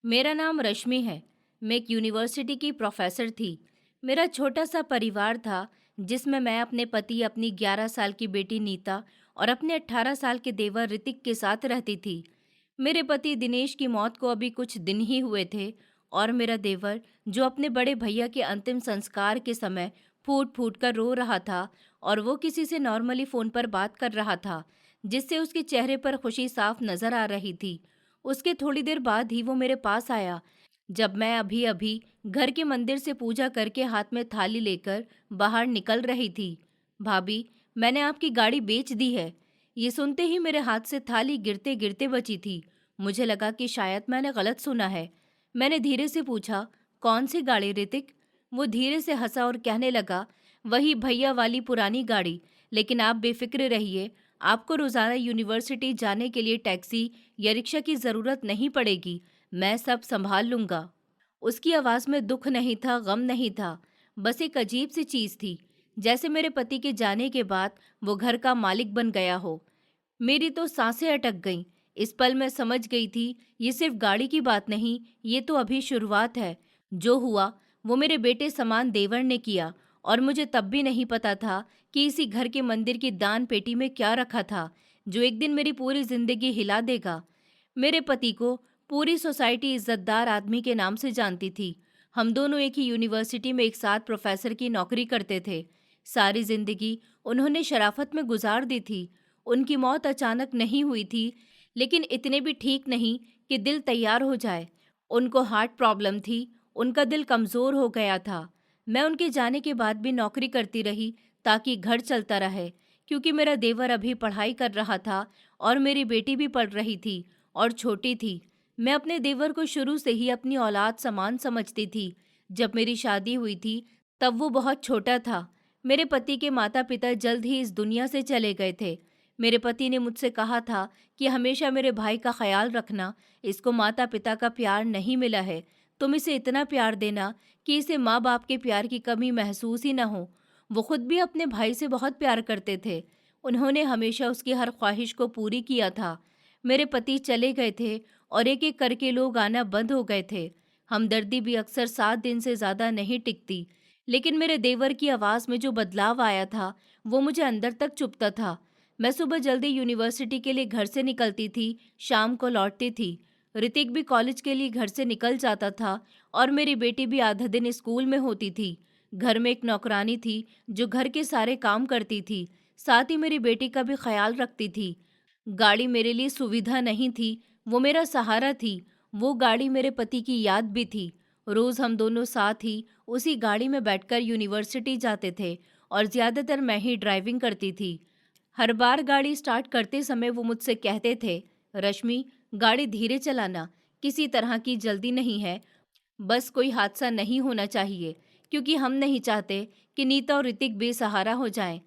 मेरा नाम रश्मि है। मैं एक यूनिवर्सिटी की प्रोफेसर थी। मेरा छोटा सा परिवार था जिसमें मैं अपने पति, अपनी 11 साल की बेटी नीता और अपने 18 साल के देवर ऋतिक के साथ रहती थी। मेरे पति दिनेश की मौत को अभी कुछ दिन ही हुए थे और मेरा देवर, जो अपने बड़े भैया के अंतिम संस्कार के समय फूट फूट कर रो रहा था और वो किसी से नॉर्मली फ़ोन पर बात कर रहा था, जिससे उसके चेहरे पर खुशी साफ नज़र आ रही थी। उसके थोड़ी देर बाद ही वो मेरे पास आया, जब मैं अभी अभी घर के मंदिर से पूजा करके हाथ में थाली लेकर बाहर निकल रही थी। भाभी, मैंने आपकी गाड़ी बेच दी है। ये सुनते ही मेरे हाथ से थाली गिरते गिरते बची थी। मुझे लगा कि शायद मैंने गलत सुना है। मैंने धीरे से पूछा, कौन सी गाड़ी ऋतिक? वो धीरे से हंसा और कहने लगा, वही भैया वाली पुरानी गाड़ी। लेकिन आप बेफिक्र रहिए, आपको रोजाना यूनिवर्सिटी जाने के लिए टैक्सी या रिक्शा की जरूरत नहीं पड़ेगी। मैं सब संभाल लूंगा। उसकी आवाज में दुख नहीं था, गम नहीं था, बस एक अजीब सी चीज थी, जैसे मेरे पति के जाने के बाद वो घर का मालिक बन गया हो। मेरी तो सांसें अटक गईं। इस पल मैं समझ गई थी, ये सिर्फ गाड़ी की बात नहीं, ये तो अभी शुरुआत है। जो हुआ वो मेरे बेटे समान देवर ने किया, और मुझे तब भी नहीं पता था कि इसी घर के मंदिर की दान पेटी में क्या रखा था, जो एक दिन मेरी पूरी जिंदगी हिला देगा। मेरे पति को पूरी सोसाइटी इज्जतदार आदमी के नाम से जानती थी। हम दोनों एक ही यूनिवर्सिटी में एक साथ प्रोफेसर की नौकरी करते थे। सारी जिंदगी उन्होंने शराफत में गुजार दी थी। उनकी मौत अचानक नहीं हुई थी, लेकिन इतने भी ठीक नहीं कि दिल तैयार हो जाए। उनको हार्ट प्रॉब्लम थी, उनका दिल कमज़ोर हो गया था। मैं उनके जाने के बाद भी नौकरी करती रही ताकि घर चलता रहे, क्योंकि मेरा देवर अभी पढ़ाई कर रहा था और मेरी बेटी भी पढ़ रही थी और छोटी थी। मैं अपने देवर को शुरू से ही अपनी औलाद समान समझती थी। जब मेरी शादी हुई थी, तब वो बहुत छोटा था। मेरे पति के माता पिता जल्द ही इस दुनिया से चले गए थे। मेरे पति ने मुझसे कहा था कि हमेशा मेरे भाई का ख्याल रखना, इसको माता पिता का प्यार नहीं मिला है। तुम इसे इतना प्यार देना कि इसे माँ बाप के प्यार की कमी महसूस ही न हो। वो खुद भी अपने भाई से बहुत प्यार करते थे। उन्होंने हमेशा उसकी हर ख्वाहिश को पूरी किया था। मेरे पति चले गए थे और एक एक करके लोग आना बंद हो गए थे। हमदर्दी भी अक्सर 7 दिन से ज़्यादा नहीं टिकती। लेकिन मेरे देवर की आवाज़ में जो बदलाव आया था, वो मुझे अंदर तक चुभता था। मैं सुबह जल्दी यूनिवर्सिटी के लिए घर से निकलती थी, शाम को लौटती थी। ऋतिक भी कॉलेज के लिए घर से निकल जाता था और मेरी बेटी भी आधा दिन स्कूल में होती थी। घर में एक नौकरानी थी जो घर के सारे काम करती थी, साथ ही मेरी बेटी का भी ख्याल रखती थी। गाड़ी मेरे लिए सुविधा नहीं थी, वो मेरा सहारा थी। वो गाड़ी मेरे पति की याद भी थी। रोज़ हम दोनों साथ ही उसी गाड़ी में बैठकर यूनिवर्सिटी जाते थे और ज़्यादातर मैं ही ड्राइविंग करती थी। हर बार गाड़ी स्टार्ट करते समय वो मुझसे कहते थे, रश्मि, गाड़ी धीरे चलाना, किसी तरह की जल्दी नहीं है, बस कोई हादसा नहीं होना चाहिए, क्योंकि हम नहीं चाहते कि नीता और ऋतिक बेसहारा हो जाएं।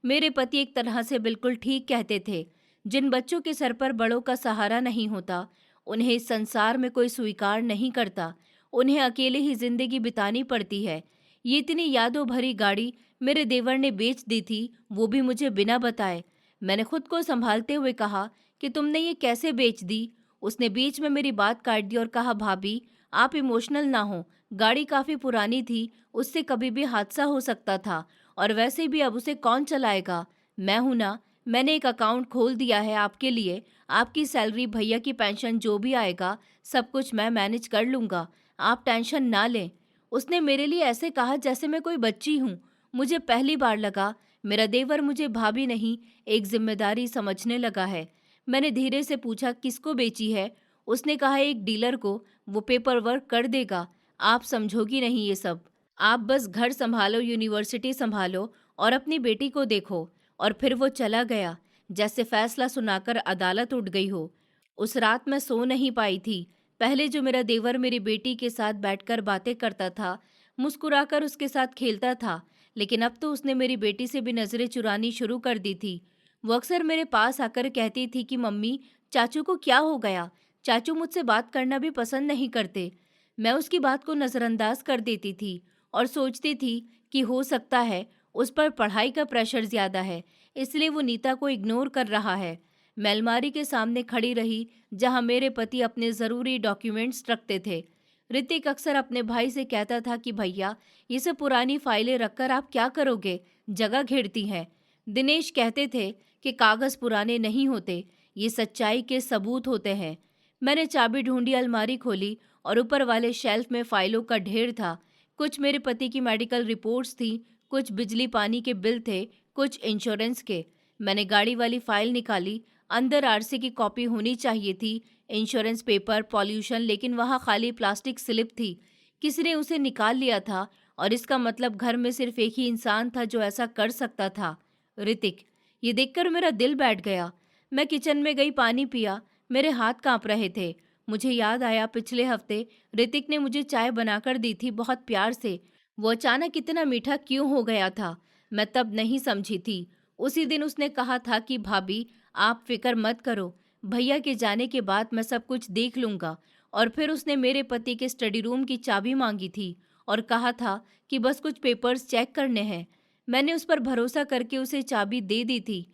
मेरे पति एक तरह से बिल्कुल ठीक कहते थे। जिन बच्चों के सर पर बड़ों का सहारा नहीं होता, उन्हें इस संसार में कोई स्वीकार नहीं करता। उन्हें अकेले ही जिंदगी बितानी पड़ती है। ये इतनी यादों भरी गाड़ी मेरे देवर ने बेच दी थी, वो भी मुझे बिना बताए। मैंने खुद को संभालते हुए कहा कि तुमने ये कैसे बेच दी? उसने बीच में मेरी बात काट दी और कहा, भाभी, आप इमोशनल ना हो। गाड़ी काफी पुरानी थी, उससे कभी भी हादसा हो सकता था, और वैसे भी अब उसे कौन चलाएगा? मैं हूं ना। मैंने एक अकाउंट खोल दिया है आपके लिए। आपकी सैलरी, भैया की पेंशन, जो भी आएगा सब कुछ मैं मैनेज कर लूंगा। आप टेंशन ना लें। उसने मेरे लिए ऐसे कहा जैसे मैं कोई बच्ची हूँ। मुझे पहली बार लगा मेरा देवर मुझे भाभी नहीं, एक जिम्मेदारी समझने लगा है। मैंने धीरे से पूछा, किसको बेची है? उसने कहा, एक डीलर को, वो पेपर वर्क कर देगा। आप समझोगी नहीं ये सब। आप बस घर संभालो, यूनिवर्सिटी संभालो और अपनी बेटी को देखो। और फिर वो चला गया, जैसे फैसला सुनाकर अदालत उठ गई हो। उस रात मैं सो नहीं पाई थी। पहले जो मेरा देवर मेरी बेटी के साथ बैठकर बातें करता था, मुस्कुराकर उसके साथ खेलता था, लेकिन अब तो उसने मेरी बेटी से भी नजरें चुरानी शुरू कर दी थी। वो अक्सर मेरे पास आकर कहती थी कि मम्मी, चाचू को क्या हो गया? चाचू मुझसे बात करना भी पसंद नहीं करते। मैं उसकी बात को नज़रअंदाज कर देती थी और सोचती थी कि हो सकता है उस पर पढ़ाई का प्रेशर ज़्यादा है, इसलिए वो नीता को इग्नोर कर रहा है। मैं अलमारी के सामने खड़ी रही जहां मेरे पति अपने ज़रूरी डॉक्यूमेंट्स रखते थे। ऋतिक अक्सर अपने भाई से कहता था कि भैया, ये सब पुरानी फाइलें रखकर आप क्या करोगे, जगह घेरती हैं। दिनेश कहते थे कि कागज़ पुराने नहीं होते, ये सच्चाई के सबूत होते हैं। मैंने चाबी ढूंढी, अलमारी खोली और ऊपर वाले शेल्फ में फाइलों का ढेर था। कुछ मेरे पति की मेडिकल रिपोर्ट्स थी, कुछ बिजली पानी के बिल थे, कुछ इंश्योरेंस के। मैंने गाड़ी वाली फाइल निकाली। अंदर आरसी की कॉपी होनी चाहिए थी, इंश्योरेंस पेपर, पॉल्यूशन, लेकिन वहाँ खाली प्लास्टिक स्लिप थी। किसी ने उसे निकाल लिया था और इसका मतलब घर में सिर्फ एक ही इंसान था जो ऐसा कर सकता था, ऋतिक। ये देखकर मेरा दिल बैठ गया। मैं किचन में गई, पानी पिया। मेरे हाथ कांप रहे थे। मुझे याद आया पिछले हफ्ते ऋतिक ने मुझे चाय बनाकर दी थी, बहुत प्यार से। वो अचानक इतना मीठा क्यों हो गया था, मैं तब नहीं समझी थी। उसी दिन उसने कहा था कि भाभी, आप फिक्र मत करो, भैया के जाने के बाद मैं सब कुछ देख लूंगा। और फिर उसने मेरे पति के स्टडी रूम की चाबी मांगी थी और कहा था कि बस कुछ पेपर्स चेक करने हैं। मैंने उस पर भरोसा करके उसे चाबी दे दी थी।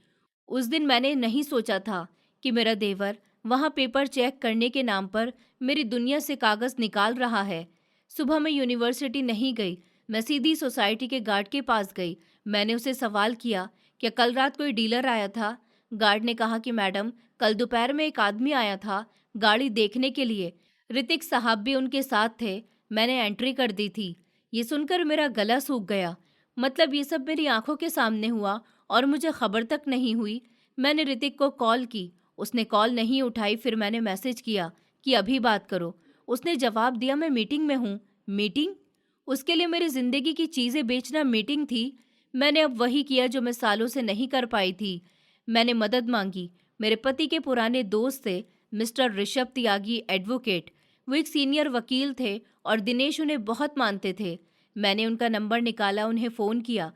उस दिन मैंने नहीं सोचा था कि मेरा देवर वहाँ पेपर चेक करने के नाम पर मेरी दुनिया से कागज़ निकाल रहा है। सुबह मैं यूनिवर्सिटी नहीं गई, मैं सीधी सोसाइटी के गार्ड के पास गई। मैंने उसे सवाल किया, क्या कल रात कोई डीलर आया था? गार्ड ने कहा कि मैडम, कल दोपहर में एक आदमी आया था गाड़ी देखने के लिए। ऋतिक साहब भी उनके साथ थे। मैंने एंट्री कर दी थी। ये सुनकर मेरा गला सूख गया। मतलब ये सब मेरी आंखों के सामने हुआ और मुझे खबर तक नहीं हुई। मैंने ऋतिक को कॉल की, उसने कॉल नहीं उठाई। फिर मैंने मैसेज किया कि अभी बात करो। उसने जवाब दिया, मैं मीटिंग में हूँ। मीटिंग? उसके लिए मेरी जिंदगी की चीजें बेचना मीटिंग थी। मैंने अब वही किया जो मैं सालों से नहीं कर पाई थी। मैंने मदद मांगी। मेरे पति के पुराने दोस्त थे, मिस्टर ऋषभ त्यागी, एडवोकेट। वो एक सीनियर वकील थे और दिनेश उन्हें बहुत मानते थे। मैंने उनका नंबर निकाला, उन्हें फ़ोन किया।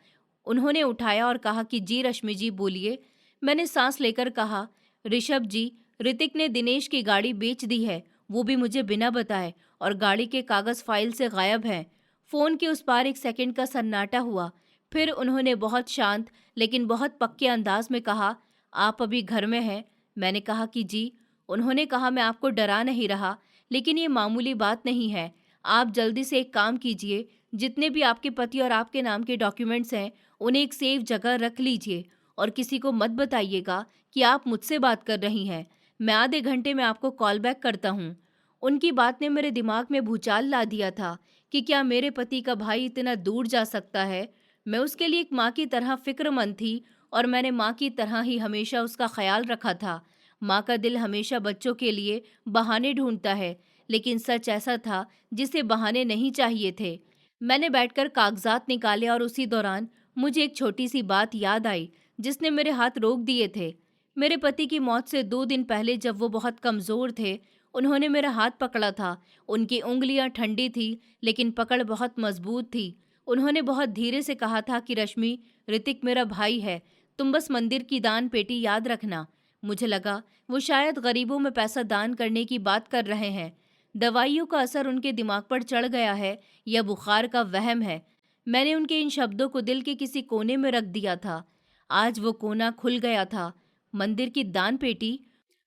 उन्होंने उठाया और कहा कि जी रश्मि जी, बोलिए। मैंने सांस लेकर कहा, ऋषभ जी, ऋतिक ने दिनेश की गाड़ी बेच दी है, वो भी मुझे बिना बताए, और गाड़ी के कागज़ फाइल से गायब हैं। फ़ोन के उस पार एक सेकंड का सन्नाटा हुआ। फिर उन्होंने बहुत शांत लेकिन बहुत पक्के अंदाज में कहा, आप अभी घर में हैं? मैंने कहा कि जी। उन्होंने कहा, मैं आपको डरा नहीं रहा, लेकिन ये मामूली बात नहीं है। आप जल्दी से एक काम कीजिए, जितने भी आपके पति और आपके नाम के डॉक्यूमेंट्स हैं, उन्हें एक सेफ जगह रख लीजिए और किसी को मत बताइएगा कि आप मुझसे बात कर रही हैं। मैं आधे घंटे में आपको कॉल बैक करता हूँ। उनकी बात ने मेरे दिमाग में भूचाल ला दिया था कि क्या मेरे पति का भाई इतना दूर जा सकता है। मैं उसके लिए एक माँ की तरह फिक्रमंद थी और मैंने माँ की तरह ही हमेशा उसका ख्याल रखा था। माँ का दिल हमेशा बच्चों के लिए बहाने ढूंढता है, लेकिन सच ऐसा था जिसे बहाने नहीं चाहिए थे। मैंने बैठकर कागजात निकाले और उसी दौरान मुझे एक छोटी सी बात याद आई जिसने मेरे हाथ रोक दिए थे। मेरे पति की मौत से 2 दिन पहले जब वो बहुत कमज़ोर थे, उन्होंने मेरा हाथ पकड़ा था। उनकी उंगलियां ठंडी थी लेकिन पकड़ बहुत मजबूत थी। उन्होंने बहुत धीरे से कहा था कि रश्मि, ऋतिक मेरा भाई है, तुम बस मंदिर की दान पेटी याद रखना। मुझे लगा वो शायद गरीबों में पैसा दान करने की बात कर रहे हैं। दवाइयों का असर उनके दिमाग पर चढ़ गया है या बुखार का वहम है। मैंने उनके इन शब्दों को दिल के किसी कोने में रख दिया था। आज वो कोना खुल गया था। मंदिर की दान पेटी,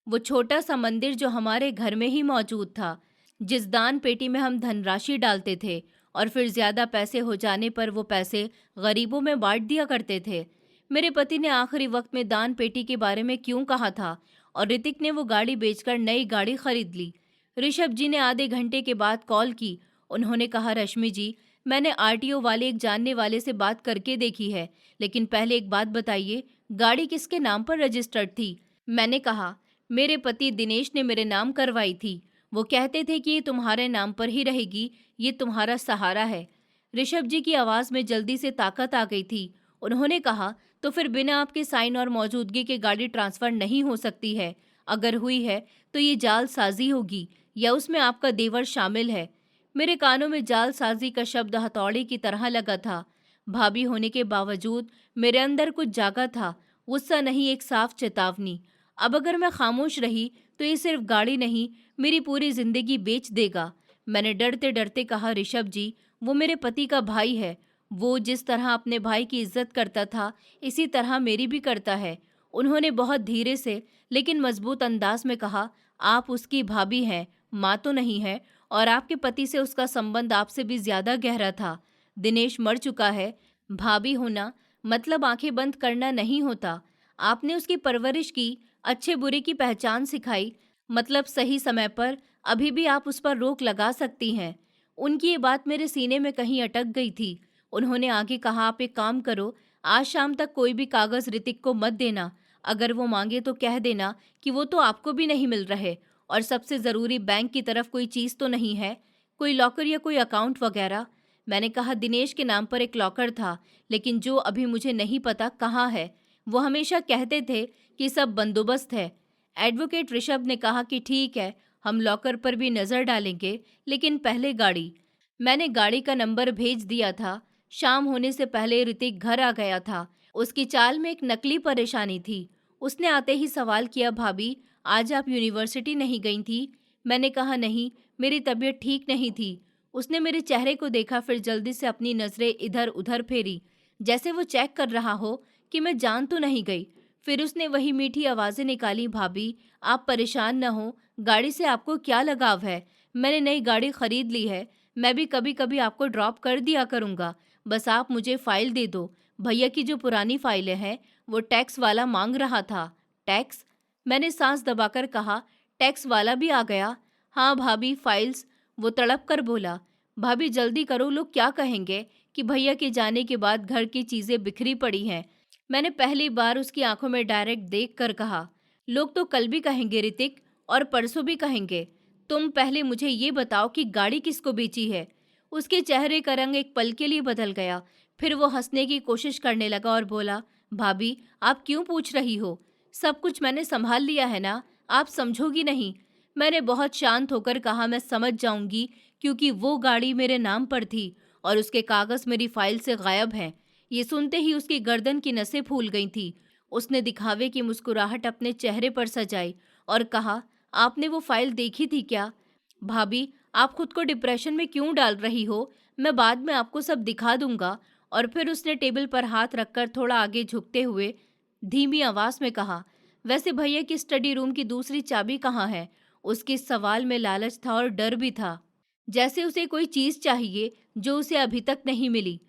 वो छोटा सा मंदिर जो हमारे घर में ही मौजूद था, जिस दान पेटी में हम धनराशि डालते थे और फिर ज्यादा पैसे हो जाने पर वो पैसे गरीबों में बांट दिया करते थे। मेरे पति ने आखिरी वक्त में दान पेटी के बारे में क्यों कहा था और ऋतिक ने वो गाड़ी बेचकर नई गाड़ी खरीद ली। ऋषभ जी ने आधे घंटे के बाद कॉल की। उन्होंने कहा, रश्मि जी, मैंने आरटीओ वाले एक जानने वाले से बात करके देखी है, लेकिन पहले एक बात बताइए, गाड़ी किसके नाम पर रजिस्टर्ड थी? मैंने कहा, मेरे पति दिनेश ने मेरे नाम करवाई थी। वो कहते थे कि ये तुम्हारे नाम पर ही रहेगी, ये तुम्हारा सहारा है। ऋषभ जी की आवाज़ में जल्दी से ताकत आ गई थी। उन्होंने कहा, तो फिर बिना आपके साइन और मौजूदगी के गाड़ी ट्रांसफ़र नहीं हो सकती है। अगर हुई है तो ये जालसाजी होगी या उसमें आपका देवर शामिल है। मेरे कानों में जालसाजी का शब्द हथौड़े की तरह लगा था। भाभी होने के बावजूद मेरे अंदर कुछ जागा था, गुस्सा नहीं, एक साफ चेतावनी। अब अगर मैं खामोश रही तो ये सिर्फ गाड़ी नहीं, मेरी पूरी जिंदगी बेच देगा। मैंने डरते डरते कहा, ऋषभ जी, वो मेरे पति का भाई है। वो जिस तरह अपने भाई की इज्जत करता था, इसी तरह मेरी भी करता है। उन्होंने बहुत धीरे से लेकिन मजबूत अंदाज में कहा, आप उसकी भाभी हैं, माँ तो नहीं है, और आपके पति से उसका संबंध आपसे भी ज्यादा गहरा था। दिनेश मर चुका है। भाभी होना मतलब आंखें बंद करना नहीं होता। आपने उसकी परवरिश की, अच्छे बुरे की पहचान सिखाई, मतलब सही समय पर अभी भी आप उस पर रोक लगा सकती हैं। उनकी ये बात मेरे सीने में कहीं अटक गई थी। उन्होंने आगे कहा, आप एक काम करो, आज शाम तक कोई भी कागज ऋतिक को मत देना। अगर वो मांगे तो कह देना कि वो तो आपको भी नहीं मिल रहे, और सबसे ज़रूरी बैंक की तरफ कोई चीज़ तो नहीं है, कोई लॉकर या कोई अकाउंट वगैरह। मैंने कहा, दिनेश के नाम पर एक लॉकर था, लेकिन जो अभी मुझे नहीं पता कहाँ है। वो हमेशा कहते थे कि सब बंदोबस्त है। एडवोकेट ऋषभ ने कहा कि ठीक है, हम लॉकर पर भी नज़र डालेंगे, लेकिन पहले गाड़ी। मैंने गाड़ी का नंबर भेज दिया था। शाम होने से पहले ऋतिक घर आ गया था। उसकी चाल में एक नकली परेशानी थी। उसने आते ही सवाल किया, भाभी आज आप यूनिवर्सिटी नहीं गई थी? मैंने कहा, नहीं, मेरी तबीयत ठीक नहीं थी। उसने मेरे चेहरे को देखा, फिर जल्दी से अपनी नज़रें इधर उधर फेरी, जैसे वो चेक कर रहा हो कि मैं जान तो नहीं गई। फिर उसने वही मीठी आवाज़ें निकाली, भाभी आप परेशान न हो, गाड़ी से आपको क्या लगाव है? मैंने नई गाड़ी खरीद ली है, मैं भी कभी कभी आपको ड्रॉप कर दिया करूँगा, बस आप मुझे फ़ाइल दे दो। भैया की जो पुरानी फाइलें हैं वो टैक्स वाला मांग रहा था। टैक्स? मैंने सांस दबाकर कहा, टैक्स वाला भी आ गया? हाँ भाभी, फाइल्स। वो तड़प कर बोला, भाभी जल्दी करो, लोग क्या कहेंगे कि भैया के जाने के बाद घर की चीज़ें बिखरी पड़ी हैं। मैंने पहली बार उसकी आंखों में डायरेक्ट देख कर कहा, लोग तो कल भी कहेंगे ऋतिक, और परसों भी कहेंगे। तुम पहले मुझे ये बताओ कि गाड़ी किसको बेची है? उसके चेहरे का रंग एक पल के लिए बदल गया। फिर वो हंसने की कोशिश करने लगा और बोला, भाभी आप क्यों पूछ रही हो? सब कुछ मैंने संभाल लिया है ना, आप समझोगी नहीं। मैंने बहुत शांत होकर कहा, मैं समझ जाऊंगी, क्योंकि वो गाड़ी मेरे नाम पर थी और उसके कागज मेरी फाइल से गायब हैं। ये सुनते ही उसकी गर्दन की नसें फूल गई थी। उसने दिखावे की मुस्कुराहट अपने चेहरे पर सजाई और कहा, आपने वो फाइल देखी थी क्या? भाभी आप खुद को डिप्रेशन में क्यों डाल रही हो? मैं बाद में आपको सब दिखा दूंगा। और फिर उसने टेबल पर हाथ रखकर थोड़ा आगे झुकते हुए धीमी आवाज में कहा, वैसे भैया की स्टडी रूम की दूसरी चाबी कहाँ है? उसके सवाल में लालच था और डर भी था, जैसे उसे कोई चीज चाहिए जो उसे अभी तक नहीं मिली।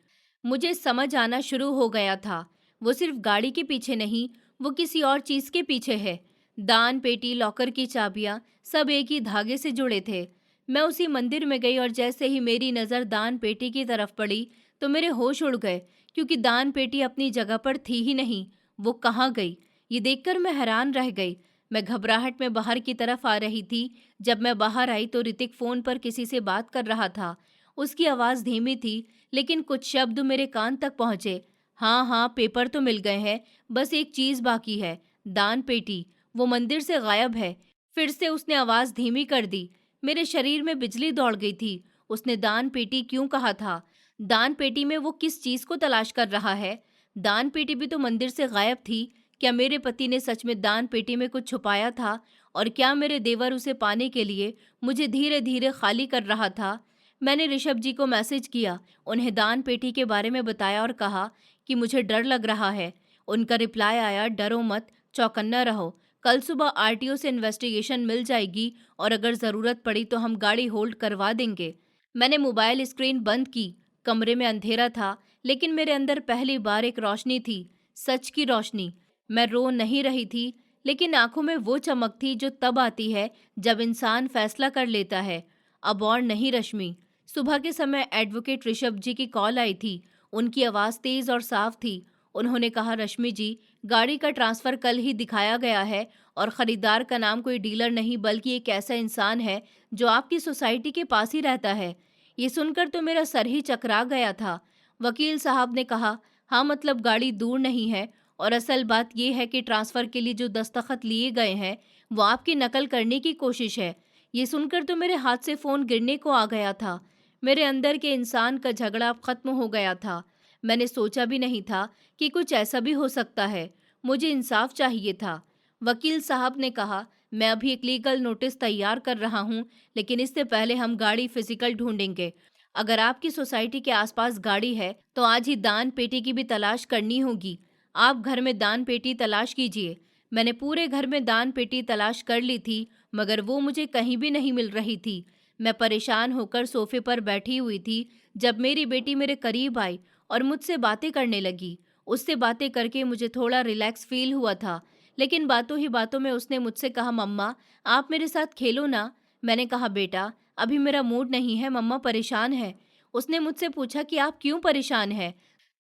मुझे समझ आना शुरू हो गया था, वो सिर्फ गाड़ी के पीछे नहीं, वो किसी और चीज के पीछे है। दान पेटी, लॉकर की चाबियां, सब एक ही धागे से जुड़े थे। मैं उसी मंदिर में गई और जैसे ही मेरी नज़र दान पेटी की तरफ पड़ी तो मेरे होश उड़ गए, क्योंकि दान पेटी अपनी जगह पर थी ही नहीं। वो कहाँ गई, ये देखकर मैं हैरान रह गई। मैं घबराहट में बाहर की तरफ आ रही थी। जब मैं बाहर आई तो ऋतिक फ़ोन पर किसी से बात कर रहा था। उसकी आवाज़ धीमी थी, लेकिन कुछ शब्द मेरे कान तक पहुँचे। हाँ हाँ, पेपर तो मिल गए हैं, बस एक चीज़ बाकी है, दान पेटी। वो मंदिर से गायब है। फिर से उसने आवाज़ धीमी कर दी। मेरे शरीर में बिजली दौड़ गई थी। उसने दान पेटी क्यों कहा था? दान पेटी में वो किस चीज को तलाश कर रहा है? दान पेटी भी तो मंदिर से गायब थी। क्या मेरे पति ने सच में दान पेटी में कुछ छुपाया था? और क्या मेरे देवर उसे पाने के लिए मुझे धीरे धीरे खाली कर रहा था? मैंने ऋषभ जी को मैसेज किया, उन्हें दान पेटी के बारे में बताया और कहा कि मुझे डर लग रहा है। उनका रिप्लाई आया, डरो मत, चौकन्ना रहो, कल सुबह आरटीओ से इन्वेस्टिगेशन मिल जाएगी और अगर ज़रूरत पड़ी तो हम गाड़ी होल्ड करवा देंगे। मैंने मोबाइल स्क्रीन बंद की। कमरे में अंधेरा था, लेकिन मेरे अंदर पहली बार एक रोशनी थी, सच की रोशनी। मैं रो नहीं रही थी, लेकिन आंखों में वो चमक थी जो तब आती है जब इंसान फैसला कर लेता है। अब और नहीं रश्मि। सुबह के समय एडवोकेट ऋषभ जी की कॉल आई थी। उनकी आवाज़ तेज़ और साफ थी। उन्होंने कहा, रश्मि जी, गाड़ी का ट्रांसफ़र कल ही दिखाया गया है और ख़रीदार का नाम कोई डीलर नहीं बल्कि एक ऐसा इंसान है जो आपकी सोसाइटी के पास ही रहता है। ये सुनकर तो मेरा सर ही चकरा गया था। वकील साहब ने कहा, हाँ मतलब गाड़ी दूर नहीं है, और असल बात यह है कि ट्रांसफ़र के लिए जो दस्तखत लिए गए हैं वो आपकी नकल करने की कोशिश है। ये सुनकर तो मेरे हाथ से फ़ोन गिरने को आ गया था। मेरे अंदर के इंसान का झगड़ा अब खत्म हो गया था। मैंने सोचा भी नहीं था कि कुछ ऐसा भी हो सकता है। मुझे इंसाफ चाहिए था। वकील साहब ने कहा, मैं अभी एक लीगल नोटिस तैयार कर रहा हूँ, लेकिन इससे पहले हम गाड़ी फिजिकल ढूंढेंगे। अगर आपकी सोसाइटी के आसपास गाड़ी है तो आज ही दान पेटी की भी तलाश करनी होगी। आप घर में दान पेटी तलाश कीजिए। मैंने पूरे घर में दान पेटी तलाश कर ली थी, मगर वो मुझे कहीं भी नहीं मिल रही थी। मैं परेशान होकर सोफे पर बैठी हुई थी जब मेरी बेटी मेरे करीब आई और मुझसे बातें करने लगी। उससे बातें करके मुझे थोड़ा रिलैक्स फील हुआ था, लेकिन बातों ही बातों में उसने मुझसे कहा, मम्मा आप मेरे साथ खेलो ना। मैंने कहा, बेटा अभी मेरा मूड नहीं है, मम्मा परेशान है। उसने मुझसे पूछा कि आप क्यों परेशान हैं?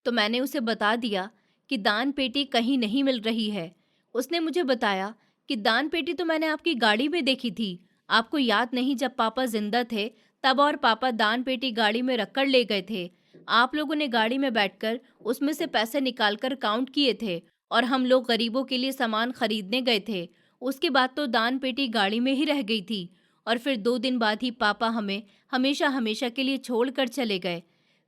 तो मैंने उसे बता दिया कि दान पेटी कहीं नहीं मिल रही है। उसने मुझे बताया कि दान पेटी तो मैंने आपकी गाड़ी में देखी थी। आपको याद नहीं, जब पापा जिंदा थे तब और पापा दान पेटी गाड़ी में रखकर ले गए थे। आप लोगों ने गाड़ी में बैठकर उसमें से पैसे निकालकर काउंट किए थे और हम लोग गरीबों के लिए सामान खरीदने गए थे। उसके बाद तो दान पेटी गाड़ी में ही रह गई थी और फिर 2 दिन बाद ही पापा हमें हमेशा हमेशा के लिए छोड़कर चले गए।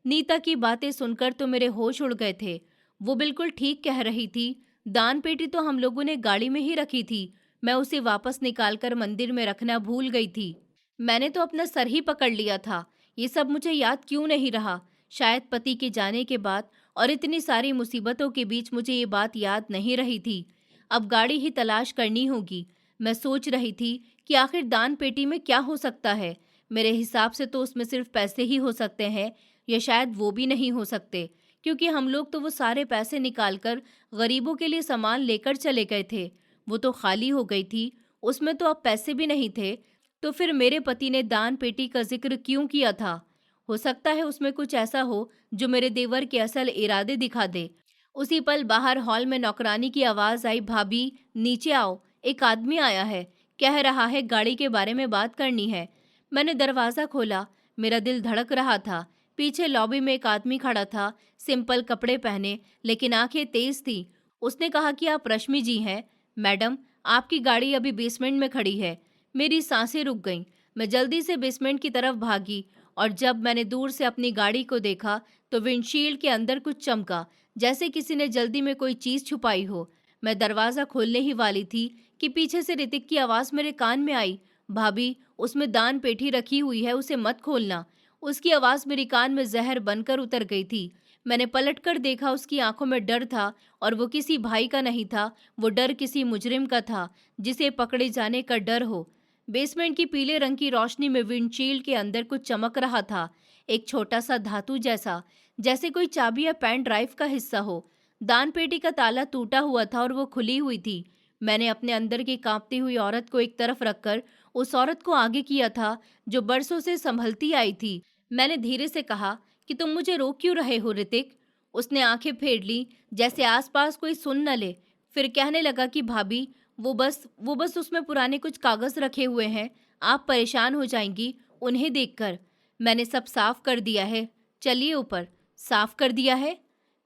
नीता की बातें सुनकर तो मेरे होश उड़ गए थे। वो बिल्कुल ठीक कह रही थी। दान पेटी तो हम लोगों ने गाड़ी में ही रखी थी। मैं उसे वापस निकालकर मंदिर में रखना भूल गई थी। मैंने तो अपना सर ही पकड़ लिया था। ये सब मुझे याद क्यों नहीं रहा? शायद पति के जाने के बाद और इतनी सारी मुसीबतों के बीच मुझे ये बात याद नहीं रही थी। अब गाड़ी ही तलाश करनी होगी। मैं सोच रही थी कि आखिर दान पेटी में क्या हो सकता है। मेरे हिसाब से तो उसमें सिर्फ पैसे ही हो सकते हैं, या शायद वो भी नहीं हो सकते, क्योंकि हम लोग तो वो सारे पैसे निकालकर गरीबों के लिए सामान लेकर चले गए थे। वो तो खाली हो गई थी, उसमें तो अब पैसे भी नहीं थे। तो फिर मेरे पति ने दान पेटी का जिक्र क्यों किया था? हो सकता है उसमें कुछ ऐसा हो जो मेरे देवर के असल इरादे दिखा दे। उसी पल बाहर हॉल में नौकरानी की आवाज आई, भाभी नीचे आओ, एक आदमी आया है, कह रहा है गाड़ी के बारे में बात करनी है। मैंने दरवाजा खोला। मेरा दिल धड़क रहा था। पीछे लॉबी में एक आदमी खड़ा था, सिंपल कपड़े पहने, लेकिन आंखें तेज थी। उसने कहा कि आप रश्मि जी हैं। मैडम, आपकी गाड़ी अभी बेसमेंट में खड़ी है। मेरी सांसें रुक गईं। मैं जल्दी से बेसमेंट की तरफ भागी और जब मैंने दूर से अपनी गाड़ी को देखा तो विंडशील्ड के अंदर कुछ चमका, जैसे किसी ने जल्दी में कोई चीज छुपाई हो। मैं दरवाजा खोलने ही वाली थी कि पीछे से ऋतिक की आवाज मेरे कान में आई, भाभी उसमें दान पेटी रखी हुई है, उसे मत खोलना। उसकी आवाज मेरी कान में जहर बनकर उतर गई थी। मैंने पलटकर देखा, उसकी आंखों में डर था और वो किसी भाई का नहीं था, वो डर किसी मुजरिम का था, जिसे पकड़े जाने का डर हो। बेसमेंट की पीले रंग की रोशनी में विंडशील्ड के अंदर कुछ चमक रहा था, एक छोटा सा धातु जैसा, जैसे कोई चाबी या पेन ड्राइव का हिस्सा हो। दान पेटी का ताला टूटा हुआ था और वो खुली हुई थी। मैंने अपने अंदर की कांपती हुई औरत को एक तरफ रखकर उस औरत को आगे किया था, जो बरसों से संभलती आई थी। मैंने धीरे से कहा कि तुम मुझे रोक क्यों रहे हो ऋतिक? उसने आंखें फेर ली, जैसे आसपास कोई सुन न ले। फिर कहने लगा कि भाभी वो बस उसमें पुराने कुछ कागज रखे हुए हैं, आप परेशान हो जाएंगी उन्हें देखकर। मैंने सब साफ कर दिया है, चलिए ऊपर। साफ कर दिया है?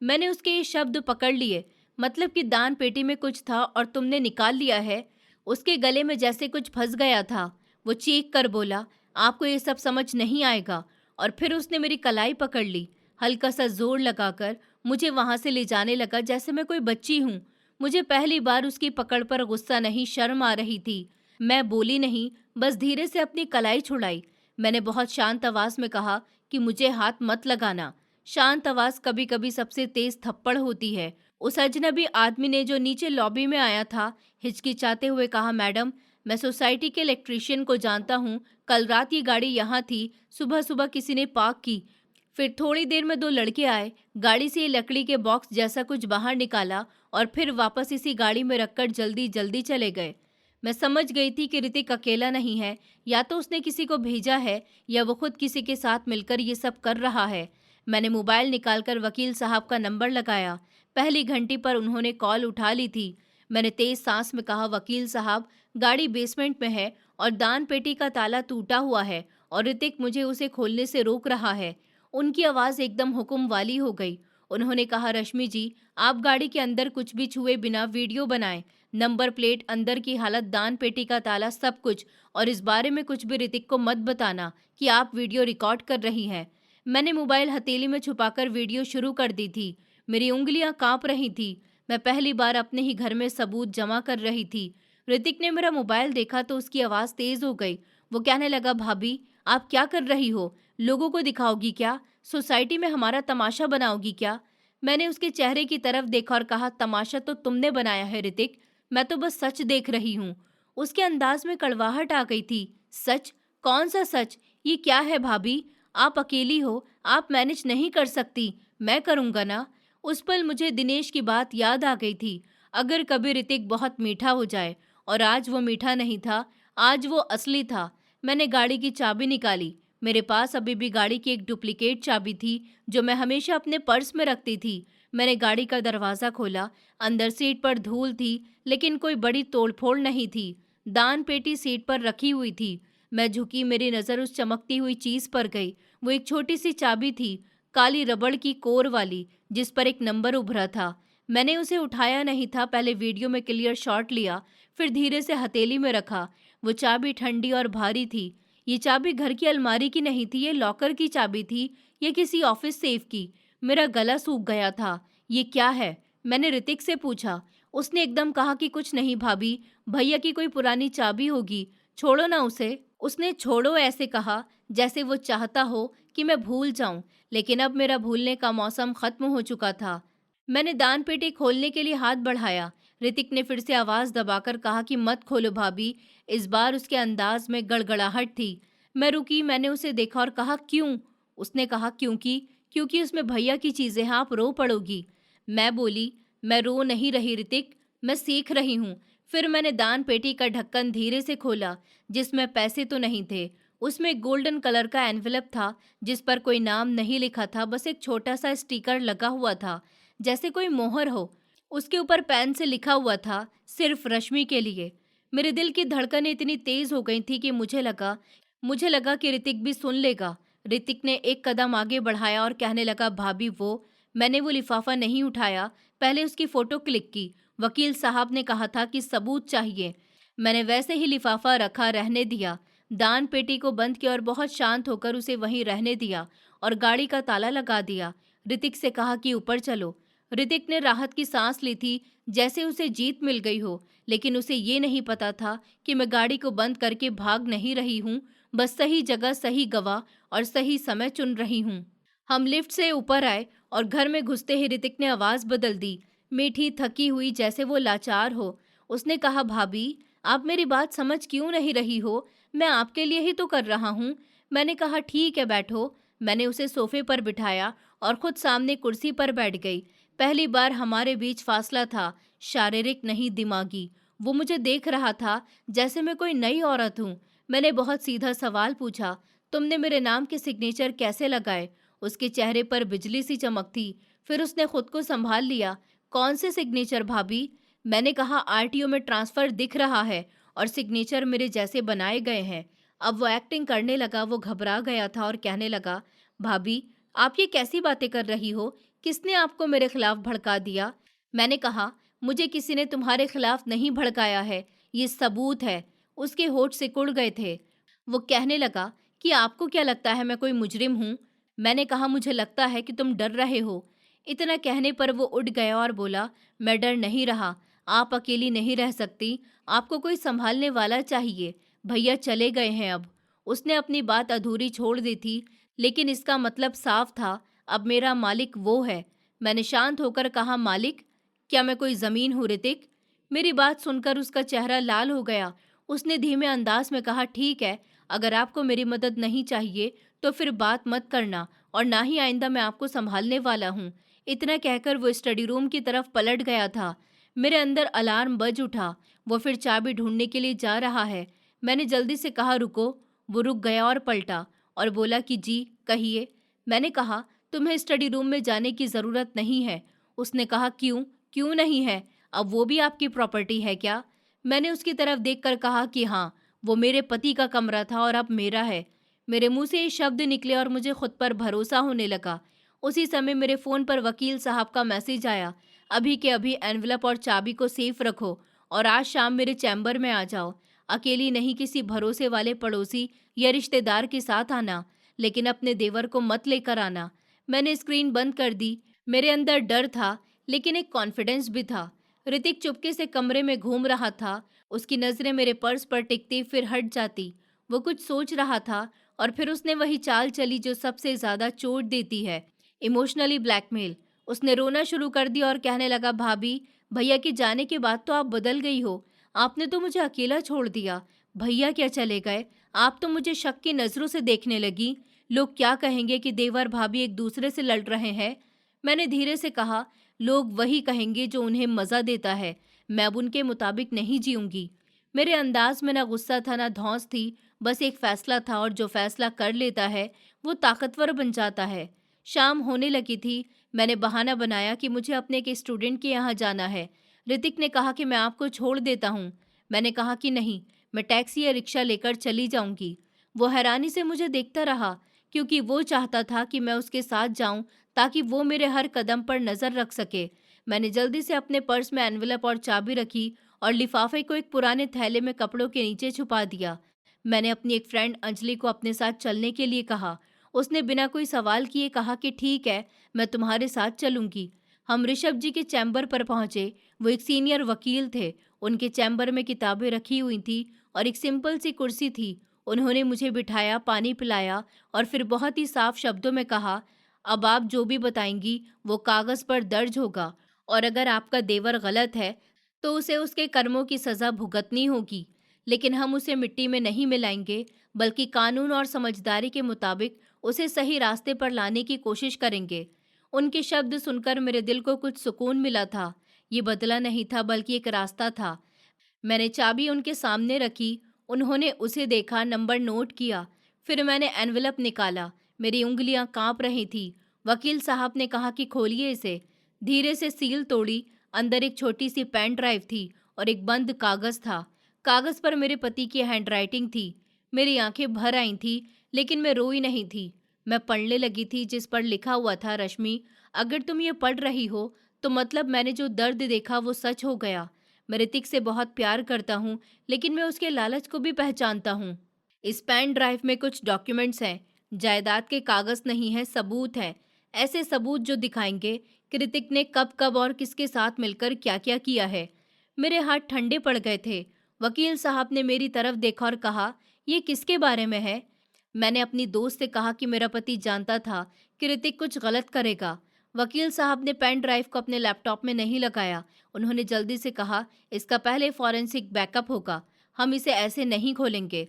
मैंने उसके ये शब्द पकड़ लिए, मतलब कि दान पेटी में कुछ था और तुमने निकाल लिया है? उसके गले में जैसे कुछ फंस गया था। वो चीख कर बोला, आपको ये सब समझ नहीं आएगा। और फिर उसने मेरी कलाई पकड़ ली, हल्का सा जोर लगाकर मुझे वहां से ले जाने लगा जैसे मैं कोई बच्ची हूँ। मुझे पहली बार उसकी पकड़ पर गुस्सा नहीं, शर्म आ रही थी। मैं बोली नहीं, बस धीरे से अपनी कलाई छुड़ाई। मैंने बहुत शांत आवाज में कहा कि मुझे हाथ मत लगाना। शांत आवाज कभी कभी सबसे तेज थप्पड़ होती है। उस अजनबी आदमी ने, जो नीचे लॉबी में आया था, हिचकिचाते हुए कहा, मैडम मैं सोसाइटी के इलेक्ट्रीशियन को जानता हूँ, कल रात ये गाड़ी यहाँ थी, सुबह सुबह किसी ने पार्क की। फिर थोड़ी देर में 2 लड़के आए, गाड़ी से ये लकड़ी के बॉक्स जैसा कुछ बाहर निकाला और फिर वापस इसी गाड़ी में रखकर जल्दी जल्दी चले गए। मैं समझ गई थी कि ऋतिक अकेला नहीं है, या तो उसने किसी को भेजा है या वो खुद किसी के साथ मिलकर ये सब कर रहा है। मैंने मोबाइल निकालकर वकील साहब का नंबर लगाया। पहली घंटी पर उन्होंने कॉल उठा ली थी। मैंने तेज सांस में कहा, वकील साहब गाड़ी बेसमेंट में है और दान पेटी का ताला टूटा हुआ है और ऋतिक मुझे उसे खोलने से रोक रहा है। उनकी आवाज़ एकदम हुक्म वाली हो गई। उन्होंने कहा, रश्मि जी आप गाड़ी के अंदर कुछ भी छुए बिना वीडियो बनाएं, नंबर प्लेट, अंदर की हालत, दान पेटी का ताला, सब कुछ। और इस बारे में कुछ भी ऋतिक को मत बताना कि आप वीडियो रिकॉर्ड कर रही हैं। मैंने मोबाइल हथेली में छुपाकर वीडियो शुरू कर दी थी। मेरी उंगलियां कांप रही थी। मैं पहली बार अपने ही घर में सबूत जमा कर रही थी। ऋतिक ने मेरा मोबाइल देखा तो उसकी आवाज़ तेज हो गई। वो कहने लगा, भाभी आप क्या कर रही हो? लोगों को दिखाओगी क्या? सोसाइटी में हमारा तमाशा बनाओगी क्या? मैंने उसके चेहरे की तरफ देखा और कहा, तमाशा तो तुमने बनाया है ऋतिक, मैं तो बस सच देख रही हूँ। उसके अंदाज में कड़वाहट आ गई थी। सच? कौन सा सच? ये क्या है भाभी? आप अकेली हो, आप मैनेज नहीं कर सकती, मैं करूँगा ना। उस पल मुझे दिनेश की बात याद आ गई थी। अगर कभी ऋतिक बहुत मीठा हो जाए, और आज वो मीठा नहीं था, आज वो असली था। मैंने गाड़ी की चाबी निकाली। मेरे पास अभी भी गाड़ी की एक डुप्लीकेट चाबी थी जो मैं हमेशा अपने पर्स में रखती थी। मैंने गाड़ी का दरवाज़ा खोला। अंदर सीट पर धूल थी, लेकिन कोई बड़ी तोड़फोड़ नहीं थी। दान पेटी सीट पर रखी हुई थी। मैं झुकी, मेरी नज़र उस चमकती हुई चीज़ पर गई। वो एक छोटी सी चाबी थी, काली रबड़ की कोर वाली, जिस पर एक नंबर उभरा था। मैंने उसे उठाया नहीं था, पहले वीडियो में क्लियर शॉट लिया, फिर धीरे से हथेली में रखा। वो चाबी ठंडी और भारी थी। ये चाबी घर की अलमारी की नहीं थी, ये लॉकर की चाबी थी, ये किसी ऑफिस सेफ की। मेरा गला सूख गया था। ये क्या है? मैंने ऋतिक से पूछा। उसने एकदम कहा कि कुछ नहीं भाभी, भैया की कोई पुरानी चाबी होगी, छोड़ो ना उसे। उसने छोड़ो ऐसे कहा जैसे वो चाहता हो कि मैं भूल जाऊं, लेकिन अब मेरा भूलने का मौसम खत्म हो चुका था। मैंने दान पेटी खोलने के लिए हाथ बढ़ाया। ऋतिक ने फिर से आवाज दबाकर कहा कि मत खोलो भाभी। इस बार उसके अंदाज में गड़गड़ाहट थी। मैं रुकी, मैंने उसे देखा और कहा, क्यों? उसने कहा, क्योंकि उसमें भैया की चीजें हैं, आप रो पड़ोगी। मैं बोली, मैं रो नहीं रही ऋतिक, मैं सीख रही हूँ। फिर मैंने दान पेटी का ढक्कन धीरे से खोला, जिसमें पैसे तो नहीं थे। उसमें एक गोल्डन कलर का एनवेलप था, जिस पर कोई नाम नहीं लिखा था, बस एक छोटा सा स्टिकर लगा हुआ था, जैसे कोई मोहर हो। उसके ऊपर पेन से लिखा हुआ था, सिर्फ रश्मि के लिए। मेरे दिल की धड़कनें इतनी तेज हो गई थी कि मुझे लगा कि ऋतिक भी सुन लेगा। ऋतिक ने एक कदम आगे बढ़ाया और कहने लगा, भाभी वो। मैंने वो लिफाफा नहीं उठाया, पहले उसकी फोटो क्लिक की। वकील साहब ने कहा था कि सबूत चाहिए। मैंने वैसे ही लिफाफा रखा, रहने दिया। दान पेटी को बंद किया और बहुत शांत होकर उसे वहीं रहने दिया और गाड़ी का ताला लगा दिया। ऋतिक से कहा कि ऊपर चलो। ऋतिक ने राहत की सांस ली थी, जैसे उसे जीत मिल गई हो, लेकिन उसे ये नहीं पता था कि मैं गाड़ी को बंद करके भाग नहीं रही हूँ, बस सही जगह, सही गवाह और सही समय चुन रही हूँ। हम लिफ्ट से ऊपर आए और घर में घुसते ही ऋतिक ने आवाज बदल दी, मीठी, थकी हुई, जैसे वो लाचार हो। उसने कहा, भाभी आप मेरी बात समझ क्यों नहीं रही हो? मैं आपके लिए ही तो कर रहा हूँ। मैंने कहा, ठीक है बैठो। मैंने उसे सोफे पर बिठाया और खुद सामने कुर्सी पर बैठ गई। पहली बार हमारे बीच फासला था, शारीरिक नहीं, दिमागी। वो मुझे देख रहा था जैसे मैं कोई नई औरत हूँ। मैंने बहुत सीधा सवाल पूछा, तुमने मेरे नाम के सिग्नेचर कैसे लगाए? उसके चेहरे पर बिजली सी चमक थी। फिर उसने खुद को संभाल लिया। कौन से सिग्नेचर भाभी? मैंने कहा, आरटीओ में ट्रांसफर दिख रहा है और सिग्नेचर मेरे जैसे बनाए गए हैं। अब वो एक्टिंग करने लगा, वो घबरा गया था और कहने लगा, भाभी आप ये कैसी बातें कर रही हो? किसने आपको मेरे खिलाफ भड़का दिया? मैंने कहा, मुझे किसी ने तुम्हारे खिलाफ नहीं भड़काया है, ये सबूत है। उसके होठ सिकुड़ गए थे। वो कहने लगा कि आपको क्या लगता है मैं कोई मुजरिम हूँ? मैंने कहा, मुझे लगता है कि तुम डर रहे हो। इतना कहने पर वो उठ गया और बोला, मैं डर नहीं रहा, आप अकेली नहीं रह सकती, आपको कोई संभालने वाला चाहिए। भैया चले गए हैं अब। उसने अपनी बात अधूरी छोड़ दी थी, लेकिन इसका मतलब साफ था, अब मेरा मालिक वो है। मैंने शांत होकर कहा, मालिक? क्या मैं कोई जमीन हूँ ऋतिक? मेरी बात सुनकर उसका चेहरा लाल हो गया। उसने धीमे अंदाज में कहा, ठीक है, अगर आपको मेरी मदद नहीं चाहिए तो फिर बात मत करना, और ना ही आइंदा मैं आपको संभालने वाला हूँ। इतना कहकर वो स्टडी रूम की तरफ पलट गया था। मेरे अंदर अलार्म बज उठा। वो फिर चाबी ढूंढने के लिए जा रहा है। मैंने जल्दी से कहा, रुको। वो रुक गया और पलटा और बोला कि जी कहिए। मैंने कहा, तुम्हें स्टडी रूम में जाने की ज़रूरत नहीं है। उसने कहा, क्यों? क्यों नहीं है? अब वो भी आपकी प्रॉपर्टी है क्या? मैंने उसकी तरफ देखकर कहा कि हाँ, वो मेरे पति का कमरा था और अब मेरा है। मेरे मुंह से ये शब्द निकले और मुझे खुद पर भरोसा होने लगा। उसी समय मेरे फ़ोन पर वकील साहब का मैसेज आया, अभी के अभी एनवेलप और चाबी को सेफ रखो और आज शाम मेरे चैम्बर में आ जाओ। अकेली नहीं, किसी भरोसे वाले पड़ोसी या रिश्तेदार के साथ आना, लेकिन अपने देवर को मत लेकर आना। मैंने स्क्रीन बंद कर दी। मेरे अंदर डर था, लेकिन एक कॉन्फिडेंस भी था। ऋतिक चुपके से कमरे में घूम रहा था। उसकी नज़रें मेरे पर्स पर टिकती, फिर हट जाती। वो कुछ सोच रहा था और फिर उसने वही चाल चली जो सबसे ज़्यादा चोट देती है, इमोशनली ब्लैकमेल। उसने रोना शुरू कर दिया और कहने लगा, भाभी, भैया के जाने के बाद तो आप बदल गई हो। आपने तो मुझे अकेला छोड़ दिया। भैया क्या चले गए? आप तो मुझे शक की नज़रों से देखने लगी। लोग क्या कहेंगे कि देवर भाभी एक दूसरे से लड़ रहे हैं? मैंने धीरे से कहा, लोग वही कहेंगे जो उन्हें मज़ा देता है। मैं अब उनके मुताबिक नहीं जीऊँगी। मेरे अंदाज में ना गुस्सा था ना धौंस थी, बस एक फैसला था, और जो फैसला कर लेता है वो ताकतवर बन जाता है। शाम होने लगी थी। मैंने बहाना बनाया कि मुझे अपने एक स्टूडेंट के यहाँ जाना है। ऋतिक ने कहा कि मैं आपको छोड़ देता हूँ। मैंने कहा कि नहीं, मैं टैक्सी या रिक्शा लेकर चली जाऊंगी। वो हैरानी से मुझे देखता रहा, क्योंकि वो चाहता था कि मैं उसके साथ जाऊं ताकि वो मेरे हर कदम पर नज़र रख सके। मैंने जल्दी से अपने पर्स में एनवेलप और चाबी रखी और लिफाफे को एक पुराने थैले में कपड़ों के नीचे छुपा दिया। मैंने अपनी एक फ्रेंड अंजलि को अपने साथ चलने के लिए कहा। उसने बिना कोई सवाल किए कहा कि ठीक है, मैं तुम्हारे साथ चलूंगी। हम ऋषभ जी के चैम्बर पर पहुंचे। वो एक सीनियर वकील थे। उनके चैम्बर में किताबें रखी हुई थी और एक सिंपल सी कुर्सी थी। उन्होंने मुझे बिठाया, पानी पिलाया और फिर बहुत ही साफ शब्दों में कहा, अब आप जो भी बताएंगी वो कागज़ पर दर्ज होगा, और अगर आपका देवर गलत है तो उसे उसके कर्मों की सज़ा भुगतनी होगी। लेकिन हम उसे मिट्टी में नहीं मिलाएंगे, बल्कि कानून और समझदारी के मुताबिक उसे सही रास्ते पर लाने की कोशिश करेंगे। उनके शब्द सुनकर मेरे दिल को कुछ सुकून मिला था। ये बदला नहीं था, बल्कि एक रास्ता था। मैंने चाबी उनके सामने रखी। उन्होंने उसे देखा, नंबर नोट किया। फिर मैंने एनवेलप निकाला। मेरी उंगलियां कांप रही थी। वकील साहब ने कहा कि खोलिए इसे। धीरे से सील तोड़ी। अंदर एक छोटी सी पेन ड्राइव थी और एक बंद कागज था। कागज पर मेरे पति की हैंडराइटिंग थी। मेरी आंखें भर आई थी, लेकिन मैं रोई नहीं थी। मैं पढ़ने लगी थी, जिस पर लिखा हुआ था, रश्मि, अगर तुम ये पढ़ रही हो तो मतलब मैंने जो दर्द देखा वो सच हो गया। मैं ऋतिक से बहुत प्यार करता हूँ, लेकिन मैं उसके लालच को भी पहचानता हूँ। इस पेन ड्राइव में कुछ डॉक्यूमेंट्स हैं। जायदाद के कागज नहीं हैं, सबूत हैं। ऐसे सबूत जो दिखाएंगे कि ऋतिक ने कब कब और किसके साथ मिलकर क्या क्या किया है। मेरे हाथ ठंडे पड़ गए थे। वकील साहब ने मेरी तरफ देखा और कहा, ये किसके बारे में है? मैंने अपनी दोस्त से कहा कि मेरा पति जानता था कि ऋतिक कुछ गलत करेगा। वकील साहब ने पेन ड्राइव को अपने लैपटॉप में नहीं लगाया। उन्होंने जल्दी से कहा, इसका पहले फॉरेंसिक बैकअप होगा। हम इसे ऐसे नहीं खोलेंगे।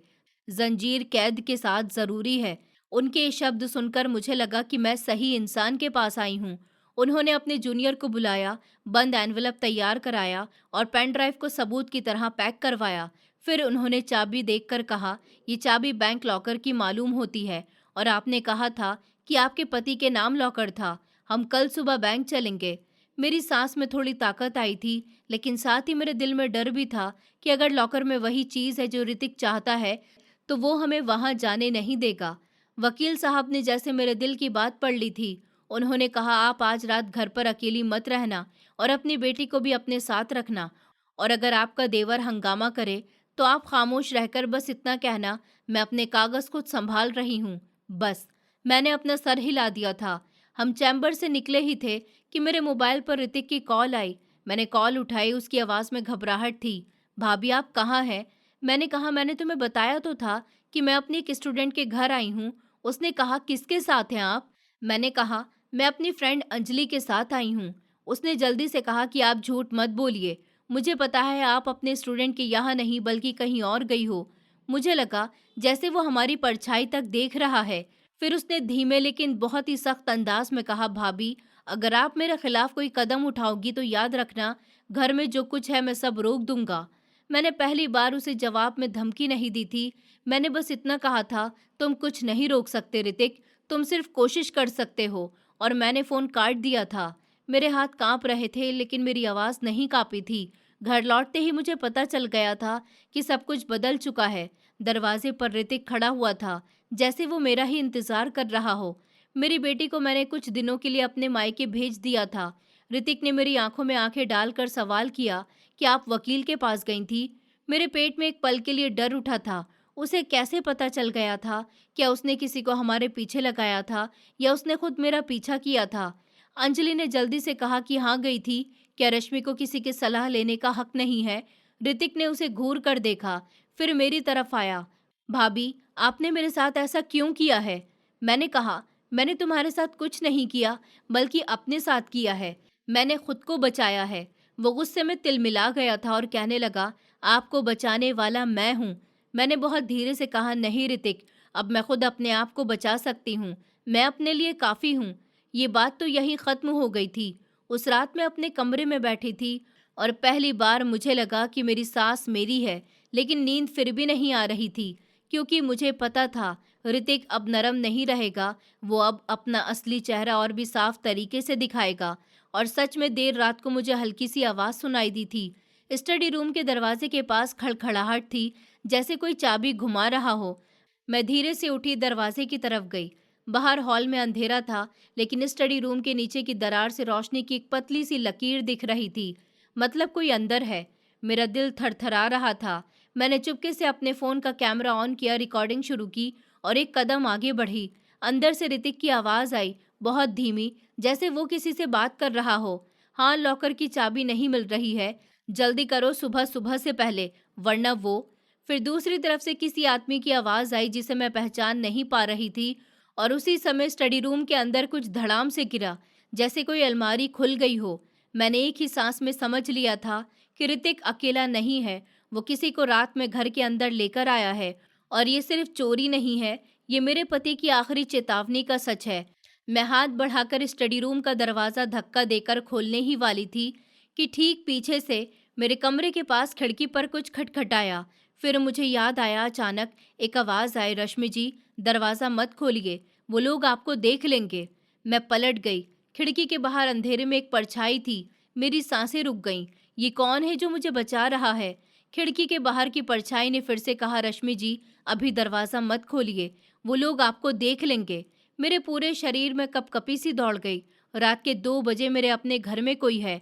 जंजीर कैद के साथ ज़रूरी है। उनके ये शब्द सुनकर मुझे लगा कि मैं सही इंसान के पास आई हूँ। उन्होंने अपने जूनियर को बुलाया, बंद एनवेलप तैयार कराया और पेन ड्राइव को सबूत की तरह पैक करवाया। फिर उन्होंने चाबी देखकर कहा, ये चाबी बैंक लॉकर की मालूम होती है, और आपने कहा था कि आपके पति के नाम लॉकर था। हम कल सुबह बैंक चलेंगे। मेरी सांस में थोड़ी ताकत आई थी, लेकिन साथ ही मेरे दिल में डर भी था कि अगर लॉकर में वही चीज़ है जो ऋतिक चाहता है, तो वो हमें वहां जाने नहीं देगा। वकील साहब ने जैसे मेरे दिल की बात पढ़ ली थी। उन्होंने कहा, आप आज रात घर पर अकेली मत रहना और अपनी बेटी को भी अपने साथ रखना, और अगर आपका देवर हंगामा करे तो आप खामोश रहकर बस इतना कहना, मैं अपने कागज खुद संभाल रही हूँ। बस। मैंने अपना सर हिला दिया था। हम चैम्बर से निकले ही थे कि मेरे मोबाइल पर ऋतिक की कॉल आई। मैंने कॉल उठाई। उसकी आवाज़ में घबराहट थी। भाभी, आप कहाँ हैं? मैंने कहा, मैंने तुम्हें बताया तो था कि मैं अपनी एक स्टूडेंट के घर आई हूँ। उसने कहा, किसके साथ हैं आप? मैंने कहा, मैं अपनी फ्रेंड अंजलि के साथ आई हूँ। उसने जल्दी से कहा कि आप झूठ मत बोलिए। मुझे पता है आप अपने स्टूडेंट के यहाँ नहीं बल्कि कहीं और गई हो। मुझे लगा जैसे वो हमारी परछाई तक देख रहा है। फिर उसने धीमे लेकिन बहुत ही सख्त अंदाज में कहा, भाभी, अगर आप मेरे खिलाफ कोई कदम उठाओगी तो याद रखना, घर में जो कुछ है मैं सब रोक दूंगा। मैंने पहली बार उसे जवाब में धमकी नहीं दी थी। मैंने बस इतना कहा था, तुम कुछ नहीं रोक सकते ऋतिक, तुम सिर्फ कोशिश कर सकते हो। और मैंने फ़ोन काट दिया था। मेरे हाथ कांप रहे थे, लेकिन मेरी आवाज़ नहीं कांपी थी। घर लौटते ही मुझे पता चल गया था कि सब कुछ बदल चुका है। दरवाजे पर ऋतिक खड़ा हुआ था, जैसे वो मेरा ही इंतजार कर रहा हो। मेरी बेटी को मैंने कुछ दिनों के लिए अपने मायके भेज दिया था। ऋतिक ने मेरी आंखों में आंखें डालकर सवाल किया कि आप वकील के पास गई थी? मेरे पेट में एक पल के लिए डर उठा था। उसे कैसे पता चल गया था? क्या उसने किसी को हमारे पीछे लगाया था, या उसने खुद मेरा पीछा किया था? अंजलि ने जल्दी से कहा कि हाँ, गई थी। क्या रश्मि को किसी की सलाह लेने का हक नहीं है? ऋतिक ने उसे घूर कर देखा, फिर मेरी तरफ आया। भाभी, आपने मेरे साथ ऐसा क्यों किया है? मैंने कहा, मैंने तुम्हारे साथ कुछ नहीं किया, बल्कि अपने साथ किया है। मैंने खुद को बचाया है। वो गुस्से में तिलमिला गया था और कहने लगा, आपको बचाने वाला मैं हूँ। मैंने बहुत धीरे से कहा, नहीं ऋतिक, अब मैं खुद अपने आप को बचा सकती हूँ। मैं अपने लिए काफ़ी हूँ। ये बात तो यहीं ख़त्म हो गई थी। उस रात मैं अपने कमरे में बैठी थी और पहली बार मुझे लगा कि मेरी सांस मेरी है, लेकिन नींद फिर भी नहीं आ रही थी, क्योंकि मुझे पता था ऋतिक अब नरम नहीं रहेगा। वो अब अपना असली चेहरा और भी साफ तरीके से दिखाएगा। और सच में देर रात को मुझे हल्की सी आवाज़ सुनाई दी थी। स्टडी रूम के दरवाजे के पास खड़खड़ाहट थी, जैसे कोई चाबी घुमा रहा हो। मैं धीरे से उठी, दरवाजे की तरफ गई। बाहर हॉल में अंधेरा था, लेकिन स्टडी रूम के नीचे की दरार से रोशनी की एक पतली सी लकीर दिख रही थी। मतलब कोई अंदर है। मेरा दिल थरथरा रहा था। मैंने चुपके से अपने फ़ोन का कैमरा ऑन किया, रिकॉर्डिंग शुरू की और एक कदम आगे बढ़ी। अंदर से ऋतिक की आवाज़ आई, बहुत धीमी, जैसे वो किसी से बात कर रहा हो। हाँ, लॉकर की चाबी नहीं मिल रही है। जल्दी करो, सुबह सुबह से पहले, वरना वो। फिर दूसरी तरफ से किसी आदमी की आवाज़ आई जिसे मैं पहचान नहीं पा रही थी। और उसी समय स्टडी रूम के अंदर कुछ धड़ाम से गिरा, जैसे कोई अलमारी खुल गई हो। मैंने एक ही सांस में समझ लिया था कि ऋतिक अकेला नहीं है। वो किसी को रात में घर के अंदर लेकर आया है। और ये सिर्फ चोरी नहीं है, ये मेरे पति की आखिरी चेतावनी का सच है। मैं हाथ बढ़ाकर स्टडी रूम का दरवाज़ा धक्का देकर खोलने ही वाली थी कि ठीक पीछे से मेरे कमरे के पास खिड़की पर कुछ खटखटाया। फिर मुझे याद आया, अचानक एक आवाज़ आई, रश्मि जी, दरवाज़ा मत खोलिए, वो लोग आपको देख लेंगे। मैं पलट गई। खिड़की के बाहर अंधेरे में एक परछाई थी। मेरी सांसें रुक गईं। ये कौन है जो मुझे बचा रहा है? खिड़की के बाहर की परछाई ने फिर से कहा, रश्मि जी, अभी दरवाज़ा मत खोलिए, वो लोग आपको देख लेंगे। मेरे पूरे शरीर में कपकपी सी दौड़ गई। रात के 2 बजे मेरे अपने घर में कोई है।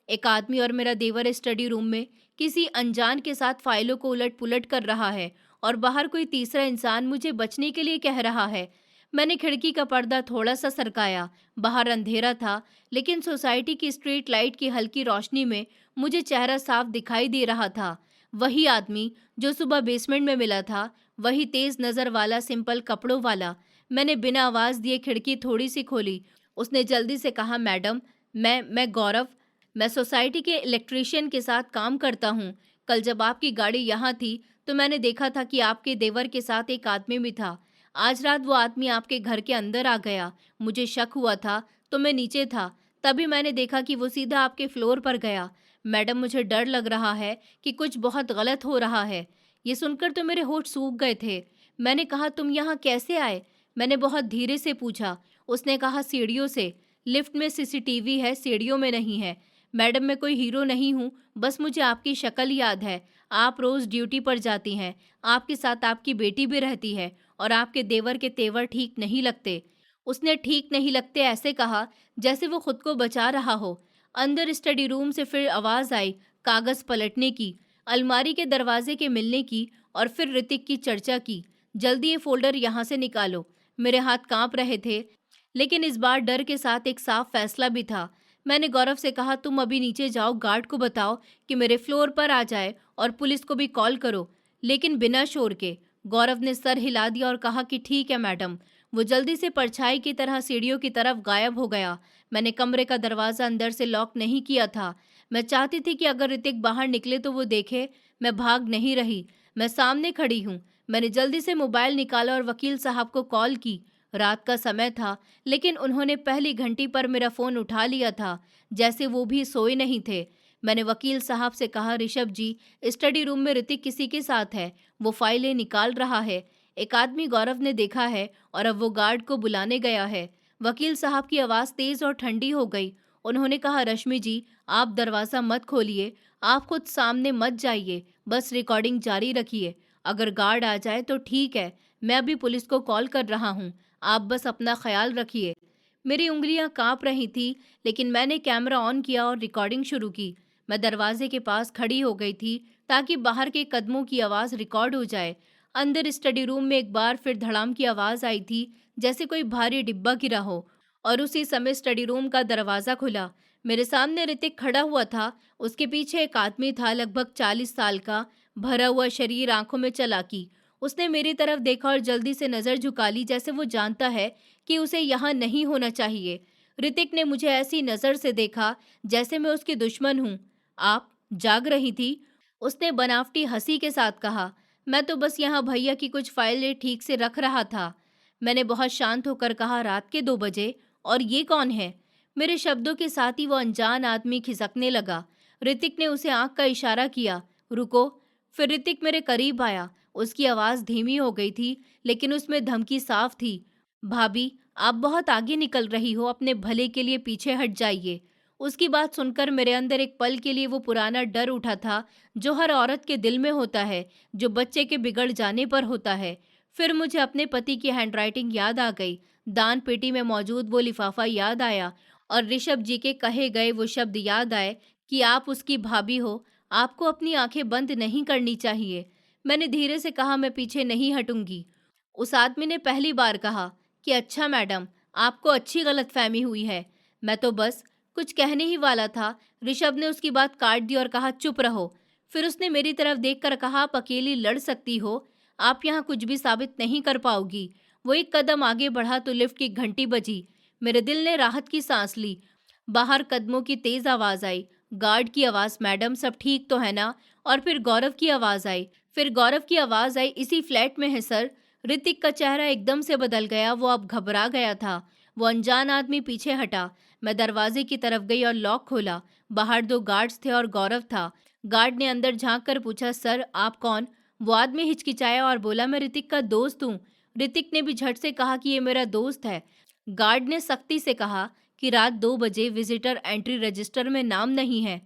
एक आदमी और मेरा देवर स्टडी रूम में किसी अनजान के साथ फाइलों को उलट पुलट कर रहा है और बाहर कोई तीसरा इंसान मुझे बचने के लिए कह रहा है। मैंने खिड़की का पर्दा थोड़ा सा सरकाया। बाहर अंधेरा था, लेकिन सोसाइटी की स्ट्रीट लाइट की हल्की रोशनी में मुझे चेहरा साफ दिखाई दे रहा था। वही आदमी जो सुबह बेसमेंट में मिला था, वही तेज नज़र वाला, सिंपल कपड़ों वाला। मैंने बिना आवाज़ दिए खिड़की थोड़ी सी खोली। उसने जल्दी से कहा, मैडम, मैं गौरव, मैं सोसाइटी के इलेक्ट्रीशियन के साथ काम करता हूँ। कल जब आपकी गाड़ी यहाँ थी, तो मैंने देखा था कि आपके देवर के साथ एक आदमी भी था। आज रात वो आदमी आपके घर के अंदर आ गया। मुझे शक हुआ था, तो मैं नीचे था। तभी मैंने देखा कि वो सीधा आपके फ्लोर पर गया। मैडम, मुझे डर लग रहा है कि कुछ बहुत गलत हो रहा है। ये सुनकर तो मेरे होठ सूख गए थे। मैंने कहा, तुम यहाँ कैसे आए? मैंने बहुत धीरे से पूछा। उसने कहा, सीढ़ियों से। लिफ्ट में सीसीटीवी है, सीढ़ियों में नहीं है। मैडम, मैं कोई हीरो नहीं हूँ, बस मुझे आपकी शक्ल याद है। आप रोज़ ड्यूटी पर जाती हैं, आपके साथ आपकी बेटी भी रहती है और आपके देवर के तेवर ठीक नहीं लगते। उसने ठीक नहीं लगते ऐसे कहा जैसे वो खुद को बचा रहा हो। अंदर स्टडी रूम से फिर आवाज़ आई, कागज़ पलटने की, अलमारी के दरवाजे के मिलने की और फिर ऋतिक की चर्चा की। जल्दी ये फोल्डर यहाँ से निकालो। मेरे हाथ कांप रहे थे, लेकिन इस बार डर के साथ एक साफ फैसला भी था। मैंने गौरव से कहा, तुम अभी नीचे जाओ, गार्ड को बताओ कि मेरे फ्लोर पर आ जाए और पुलिस को भी कॉल करो, लेकिन बिना शोर के। गौरव ने सर हिला दिया और कहा कि ठीक है मैडम। वो जल्दी से परछाई की तरह सीढ़ियों की तरफ गायब हो गया। मैंने कमरे का दरवाज़ा अंदर से लॉक नहीं किया था। मैं चाहती थी कि अगर ऋतिक बाहर निकले तो वो देखे। मैं भाग नहीं रही, मैं सामने खड़ी हूँ। मैंने जल्दी से मोबाइल निकाला और वकील साहब को कॉल की। रात का समय था, लेकिन उन्होंने पहली घंटी पर मेरा फ़ोन उठा लिया था, जैसे वो भी सोए नहीं थे। मैंने वकील साहब से कहा, ऋषभ जी, स्टडी रूम में ऋतिक किसी के साथ है, वो फाइलें निकाल रहा है। एक आदमी गौरव ने देखा है और अब वो गार्ड को बुलाने गया है। वकील साहब की आवाज़ तेज़ और ठंडी हो गई। उन्होंने कहा, रश्मि जी, आप दरवाज़ा मत खोलिए, आप खुद सामने मत जाइए, बस रिकॉर्डिंग जारी रखिए। अगर गार्ड आ जाए तो ठीक है, मैं अभी पुलिस को कॉल कर रहा हूँ। आप बस अपना ख्याल रखिए। मेरी उंगलियां कांप रही थी, लेकिन मैंने कैमरा ऑन किया और रिकॉर्डिंग शुरू की। मैं दरवाजे के पास खड़ी हो गई थी ताकि बाहर के कदमों की आवाज़ रिकॉर्ड हो जाए। अंदर स्टडी रूम में एक बार फिर धड़ाम की आवाज़ आई थी, जैसे कोई भारी डिब्बा गिरा हो। और उसी समय स्टडी रूम का दरवाज़ा खुला। मेरे सामने ऋतिक खड़ा हुआ था। उसके पीछे एक आदमी था, लगभग 40 साल का, भरा हुआ शरीर, आंखों में चालाकी। उसने मेरी तरफ देखा और जल्दी से नजर झुका ली, जैसे वो जानता है कि उसे यहाँ नहीं होना चाहिए। ऋतिक ने मुझे ऐसी नजर से देखा जैसे मैं उसकी दुश्मन हूँ। आप जाग रही थी? उसने बनावटी हंसी के साथ कहा। मैं तो बस यहाँ भैया की कुछ फाइलें ठीक से रख रहा था। मैंने बहुत शांत होकर कहा, रात के 2 बजे? और ये कौन है? मेरे शब्दों के साथ ही वो अनजान आदमी खिसकने लगा। ऋतिक ने उसे आंख का इशारा किया, रुको। फिर ऋतिक मेरे करीब आया। उसकी आवाज़ धीमी हो गई थी, लेकिन उसमें धमकी साफ थी। भाभी, आप बहुत आगे निकल रही हो, अपने भले के लिए पीछे हट जाइए। उसकी बात सुनकर मेरे अंदर एक पल के लिए वो पुराना डर उठा था जो हर औरत के दिल में होता है, जो बच्चे के बिगड़ जाने पर होता है। फिर मुझे अपने पति की हैंडराइटिंग याद आ गई, दान पेटी में मौजूद वो लिफाफा याद आया और ऋषभ जी के कहे गए वो शब्द याद आए कि आप उसकी भाभी हो, आपको अपनी आंखें बंद नहीं करनी चाहिए। मैंने धीरे से कहा, मैं पीछे नहीं हटूंगी। उस आदमी ने पहली बार कहा कि अच्छा मैडम, आपको अच्छी गलतफहमी हुई है। मैं तो बस कुछ कहने ही वाला था। ऋषभ ने उसकी बात काट दी और कहा, चुप रहो। फिर उसने मेरी तरफ देखकर कहा, आप अकेली लड़ सकती हो, आप यहाँ कुछ भी साबित नहीं कर पाओगी। वो एक कदम आगे बढ़ा तो लिफ्ट की घंटी बजी। मेरे दिल ने राहत की सांस ली। बाहर कदमों की तेज आवाज आई, गार्ड की आवाज, मैडम सब ठीक तो है ना? और फिर गौरव की आवाज आई। इसी फ्लैट में है सर। ऋतिक का चेहरा एकदम से बदल गया, वो अब घबरा गया था। वो अनजान आदमी पीछे हटा। मैं दरवाजे की तरफ गई और लॉक खोला। बाहर 2 गार्ड्स थे और गौरव था। गार्ड ने अंदर झांक कर पूछा, सर आप कौन? वो आदमी हिचकिचाया और बोला, मैं ऋतिक का दोस्त हूँ। ऋतिक ने भी झट से कहा कि ये मेरा दोस्त है। गार्ड ने सख्ती से कहा कि रात 2 बजे विजिटर एंट्री रजिस्टर में नाम नहीं है।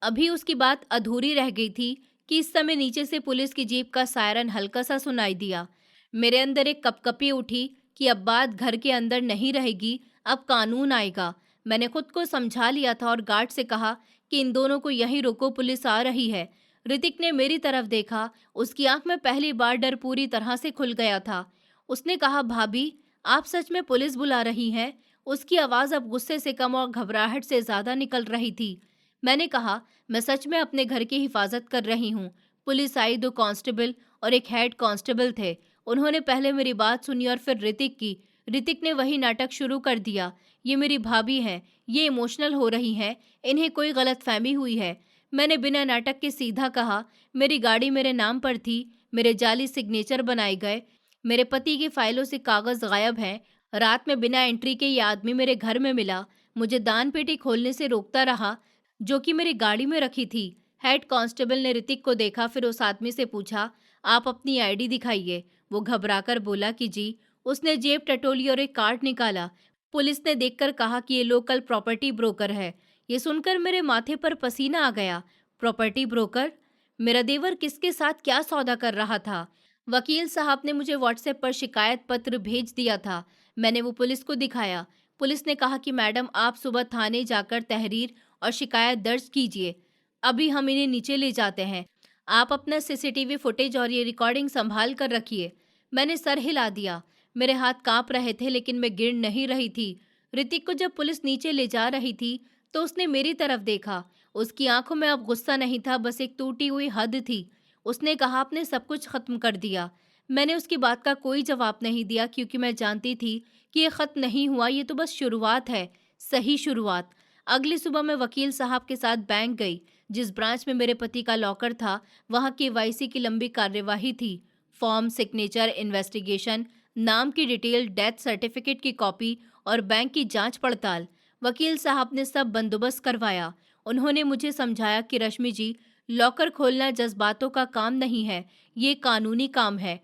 अभी उसकी बात अधूरी रह गई थी कि इस समय नीचे से पुलिस की जीप का सायरन हल्का सा सुनाई दिया। मेरे अंदर एक कपकपी उठी कि अब बात घर के अंदर नहीं रहेगी, अब कानून आएगा। मैंने खुद को समझा लिया था और गार्ड से कहा कि इन दोनों को यहीं रोको, पुलिस आ रही है। ऋतिक ने मेरी तरफ देखा। उसकी आंख में पहली बार डर पूरी तरह से खुल गया था। उसने कहा, भाभी, आप सच में पुलिस बुला रही हैं? उसकी आवाज़ अब गुस्से से कम और घबराहट से ज़्यादा निकल रही थी। मैंने कहा, मैं सच में अपने घर की हिफाजत कर रही हूँ। पुलिस आई, 2 कांस्टेबल और एक हेड कांस्टेबल थे। उन्होंने पहले मेरी बात सुनी और फिर ऋतिक की। ऋतिक ने वही नाटक शुरू कर दिया, ये मेरी भाभी हैं, ये इमोशनल हो रही हैं, इन्हें कोई गलतफहमी हुई है। मैंने बिना नाटक के सीधा कहा, मेरी गाड़ी मेरे नाम पर थी, मेरे जाली सिग्नेचर बनाए गए, मेरे पति की फाइलों से कागज़ गायब हैं। रात में बिना एंट्री के ये आदमी मेरे घर में मिला, मुझे दान पेटी खोलने से रोकता रहा जो कि मेरी गाड़ी में रखी थी। हेड कांस्टेबल ने ऋतिक को देखा, फिर उस आदमी से पूछा, आप अपनी आईडी दिखाइए। वो घबराकर बोला कि जी। उसने जेब टटोली और एक कार्ड निकाला। पुलिस ने देखकर कहा कि ये लोकल प्रॉपर्टी ब्रोकर है। ये सुनकर मेरे माथे पर पसीना आ गया। Property broker? मेरा देवर किसके साथ क्या सौदा कर रहा था? वकील साहब ने मुझे व्हाट्सएप पर शिकायत पत्र भेज दिया था। मैंने वो पुलिस को दिखाया। पुलिस ने कहा कि मैडम, आप सुबह थाने जाकर तहरीर और शिकायत दर्ज कीजिए। अभी हम इन्हें नीचे ले जाते हैं। आप अपना सीसीटीवी फुटेज और ये रिकॉर्डिंग संभाल कर रखिए। मैंने सर हिला दिया। मेरे हाथ कांप रहे थे, लेकिन मैं गिर नहीं रही थी। ऋतिक को जब पुलिस नीचे ले जा रही थी तो उसने मेरी तरफ देखा। उसकी आंखों में अब गुस्सा नहीं था, बस एक टूटी हुई हद थी। उसने कहा, आपने सब कुछ खत्म कर दिया। मैंने उसकी बात का कोई जवाब नहीं दिया, क्योंकि मैं जानती थी कि ये खत्म नहीं हुआ, ये तो बस शुरुआत है, सही शुरुआत। अगली सुबह मैं वकील साहब के साथ बैंक गई। जिस ब्रांच में मेरे पति का लॉकर था, वहाँ केवाईसी की लंबी कार्यवाही थी। फॉर्म, सिग्नेचर, इन्वेस्टिगेशन, नाम की डिटेल, डेथ सर्टिफिकेट की कॉपी और बैंक की जांच पड़ताल। वकील साहब ने सब बंदोबस्त करवाया। उन्होंने मुझे समझाया कि रश्मि जी, लॉकर खोलना जज्बातों का काम नहीं है, ये कानूनी काम है।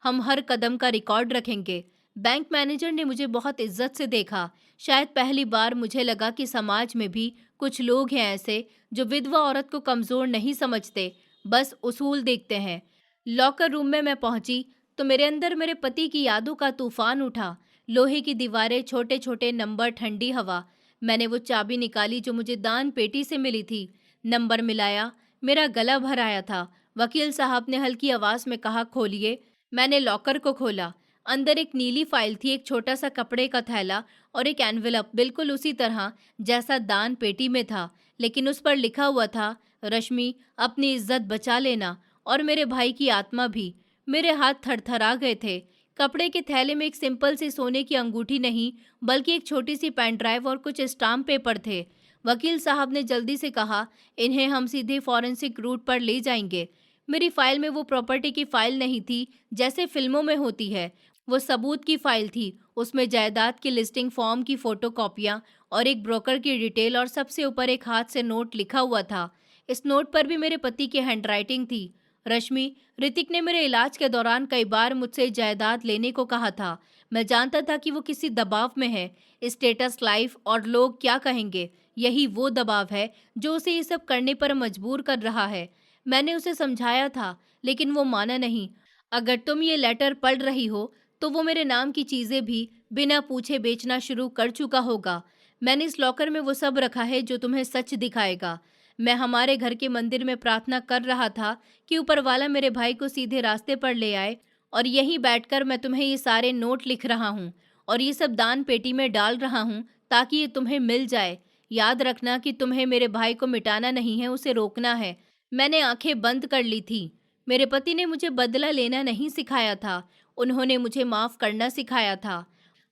हम हर कदम का रिकॉर्ड रखेंगे। बैंक मैनेजर ने मुझे बहुत इज्जत से देखा। शायद पहली बार मुझे लगा कि समाज में भी कुछ लोग हैं ऐसे जो विधवा औरत को कमज़ोर नहीं समझते, बस उसूल देखते हैं। लॉकर रूम में मैं पहुंची तो मेरे अंदर मेरे पति की यादों का तूफान उठा। लोहे की दीवारें, छोटे छोटे नंबर, ठंडी हवा। मैंने वो चाबी निकाली जो मुझे दान पेटी से मिली थी। नंबर मिलाया, मेरा गला भर आया था। वकील साहब ने हल्की आवाज़ में कहा, खोलिए। मैंने लॉकर को खोला। अंदर एक नीली फाइल थी, एक छोटा सा कपड़े का थैला और एक एनवेलप, बिल्कुल उसी तरह जैसा दान पेटी में था, लेकिन उस पर लिखा हुआ था, रश्मि, अपनी इज्जत बचा लेना और मेरे भाई की आत्मा भी। मेरे हाथ थरथरा गए थे। कपड़े के थैले में एक सिंपल सी सोने की अंगूठी नहीं, बल्कि एक छोटी सी पेन ड्राइव और कुछ स्टाम्प पेपर थे। वकील साहब ने जल्दी से कहा, इन्हें हम सीधे फॉरेंसिक रूट पर ले जाएंगे। मेरी फाइल में वो प्रॉपर्टी की फाइल नहीं थी जैसे फिल्मों में होती है। वो सबूत की फाइल थी। उसमें जायदाद की लिस्टिंग फॉर्म की फोटोकॉपियाँ और एक ब्रोकर की डिटेल और सबसे ऊपर एक हाथ से नोट लिखा हुआ था। इस नोट पर भी मेरे पति की हैंडराइटिंग थी। रश्मि, ऋतिक ने मेरे इलाज के दौरान कई बार मुझसे जायदाद लेने को कहा था। मैं जानता था कि वो किसी दबाव में है। स्टेटस, लाइफ और लोग क्या कहेंगे, यही वो दबाव है जो उसे ये सब करने पर मजबूर कर रहा है। मैंने उसे समझाया था, लेकिन वो माना नहीं। अगर तुम ये लेटर पढ़ रही हो, तो वो मेरे नाम की चीजें भी बिना पूछे बेचना शुरू कर चुका होगा। मैंने इस लॉकर में वो सब रखा है जो तुम्हें सच दिखाएगा। मैं हमारे घर के मंदिर में प्रार्थना कर रहा था कि ऊपर वाला मेरे भाई को सीधे रास्ते पर ले आए, और यहीं बैठकर मैं तुम्हें ये सारे नोट लिख रहा हूँ और ये सब दान पेटी में डाल रहा हूँ ताकि ये तुम्हें मिल जाए। याद रखना कि तुम्हें मेरे भाई को मिटाना नहीं है, उसे रोकना है। मैंने आंखें बंद कर ली थी। मेरे पति ने मुझे बदला लेना नहीं सिखाया था, उन्होंने मुझे माफ करना सिखाया था।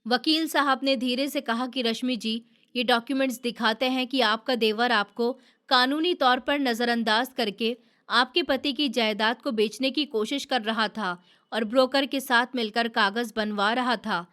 वकील साहब ने धीरे से कहा कि रश्मि जी, ये डॉक्यूमेंट्स दिखाते हैं कि आपका देवर आपको कानूनी तौर पर नज़रअंदाज करके आपके पति की जायदाद को बेचने की कोशिश कर रहा था और ब्रोकर के साथ मिलकर कागज बनवा रहा था।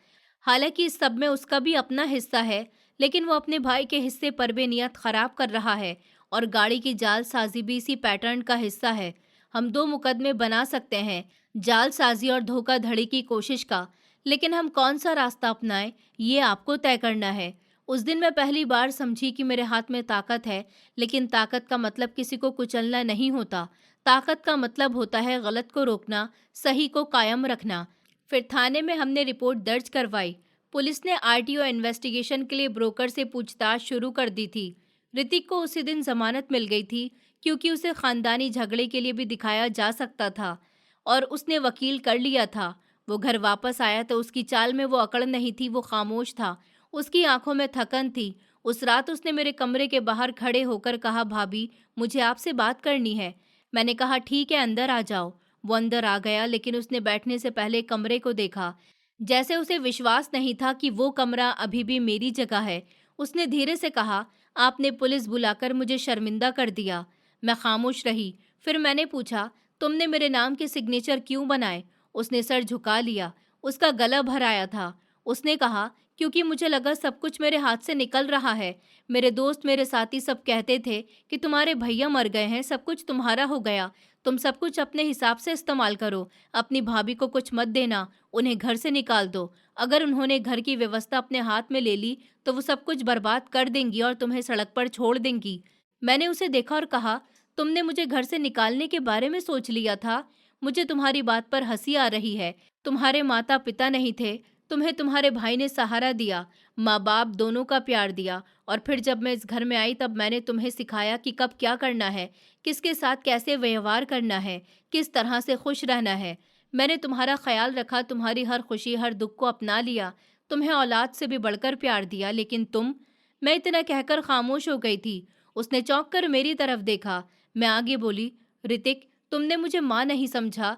हालांकि इस सब में उसका भी अपना हिस्सा है, लेकिन वो अपने भाई के हिस्से पर बेनियत खराब कर रहा है और गाड़ी की जालसाजी भी इसी पैटर्न का हिस्सा है। हम दो मुकदमे बना सकते हैं, जालसाजी और धोखाधड़ी की कोशिश का, लेकिन हम कौन सा रास्ता अपनाएं, ये आपको तय करना है। उस दिन मैं पहली बार समझी कि मेरे हाथ में ताकत है, लेकिन ताकत का मतलब किसी को कुचलना नहीं होता। ताकत का मतलब होता है गलत को रोकना, सही को कायम रखना। फिर थाने में हमने रिपोर्ट दर्ज करवाई। पुलिस ने आरटीओ इन्वेस्टिगेशन के लिए ब्रोकर से पूछताछ शुरू कर दी थी। ऋतिक को उसी दिन जमानत मिल गई थी, क्योंकि उसे खानदानी झगड़े के लिए भी दिखाया जा सकता था और उसने वकील कर लिया था। वो घर वापस आया तो उसकी चाल में वो अकड़ नहीं थी, वो खामोश था। उसकी आंखों में थकन थी। उस रात उसने मेरे कमरे के बाहर खड़े होकर कहा, भाभी, मुझे आपसे बात करनी है। मैंने कहा, ठीक है, अंदर आ जाओ। वो अंदर आ गया, लेकिन उसने बैठने से पहले कमरे को देखा, जैसे उसे विश्वास नहीं था कि वो कमरा अभी भी मेरी जगह है। उसने धीरे से कहा, आपने पुलिस बुलाकर मुझे शर्मिंदा कर दिया। मैं खामोश रही। फिर मैंने पूछा, तुमने मेरे नाम के सिग्नेचर क्यों बनाए? उसने सर झुका लिया। उसका गला भर आया था। उसने कहा, क्योंकि मुझे लगा सब कुछ मेरे हाथ से निकल रहा है। मेरे दोस्त, मेरे साथी सब कहते थे कि तुम्हारे भैया मर गए हैं, सब कुछ तुम्हारा हो गया। तुम सब कुछ अपने हिसाब से इस्तेमाल करो। अपनी भाभी को कुछ मत देना, उन्हें घर से निकाल दो। अगर उन्होंने घर की व्यवस्था अपने हाथ में ले ली तो वो सब कुछ बर्बाद कर देंगी और तुम्हें सड़क पर छोड़ देंगी। मैंने उसे देखा और कहा, तुमने मुझे घर से निकालने के बारे में सोच लिया था? मुझे तुम्हारी बात पर हंसी आ रही है। तुम्हारे माता पिता नहीं थे, तुम्हें तुम्हारे भाई ने सहारा दिया, माँ बाप दोनों का प्यार दिया, और फिर जब मैं इस घर में आई तब मैंने तुम्हें सिखाया कि कब क्या करना है, किसके साथ कैसे व्यवहार करना है, किस तरह से खुश रहना है। मैंने तुम्हारा ख्याल रखा, तुम्हारी हर खुशी हर दुख को अपना लिया, तुम्हें औलाद से भी बढ़कर प्यार दिया, लेकिन तुम। मैं इतना कहकर खामोश हो गई थी। उसने चौंक कर मेरी तरफ देखा। मैं आगे बोली, ऋतिक, तुमने मुझे माँ नहीं समझा,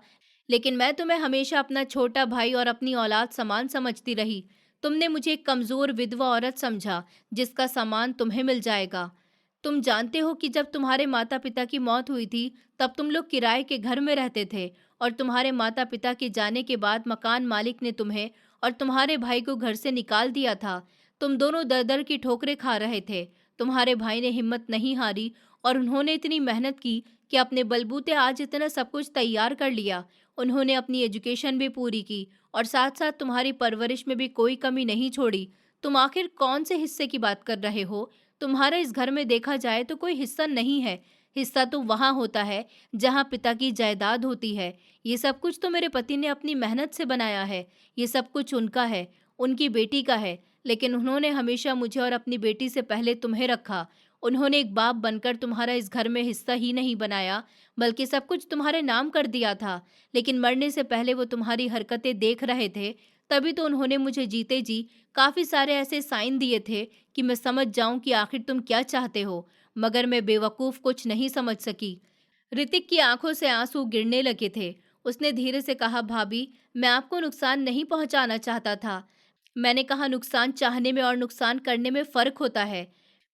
लेकिन मैं तुम्हें हमेशा अपना छोटा भाई और अपनी औलाद समान समझती रही। तुमने मुझे एक कमज़ोर विधवा औरत समझा, जिसका सामान तुम्हें मिल जाएगा। तुम जानते हो कि जब तुम्हारे माता पिता की मौत हुई थी, तब तुम लोग किराए के घर में रहते थे, और तुम्हारे माता पिता के जाने के बाद मकान मालिक ने तुम्हें और तुम्हारे भाई को घर से निकाल दिया था। तुम दोनों दर दर की ठोकरें खा रहे थे। तुम्हारे भाई ने हिम्मत नहीं हारी, और उन्होंने इतनी मेहनत की कि अपने बलबूते आज इतना सब कुछ तैयार कर लिया। उन्होंने अपनी एजुकेशन भी पूरी की और साथ साथ तुम्हारी परवरिश में भी कोई कमी नहीं छोड़ी। तुम आखिर कौन से हिस्से की बात कर रहे हो? तुम्हारा इस घर में देखा जाए तो कोई हिस्सा नहीं है। हिस्सा तो वहाँ होता है जहाँ पिता की जायदाद होती है। ये सब कुछ तो मेरे पति ने अपनी मेहनत से बनाया है। ये सब कुछ उनका है, उनकी बेटी का है, लेकिन उन्होंने हमेशा मुझे और अपनी बेटी से पहले तुम्हें रखा। उन्होंने एक बाप बनकर तुम्हारा इस घर में हिस्सा ही नहीं बनाया, बल्कि सब कुछ तुम्हारे नाम कर दिया था। लेकिन मरने से पहले वो तुम्हारी हरकतें देख रहे थे, तभी तो उन्होंने मुझे जीते जी काफ़ी सारे ऐसे साइन दिए थे कि मैं समझ जाऊं कि आखिर तुम क्या चाहते हो, मगर मैं बेवकूफ़ कुछ नहीं समझ सकी। ऋतिक की आंखों से आंसू गिरने लगे थे। उसने धीरे से कहा, भाभी, मैं आपको नुकसान नहीं पहुंचाना चाहता था। मैंने कहा, नुकसान चाहने में और नुकसान करने में फ़र्क होता है।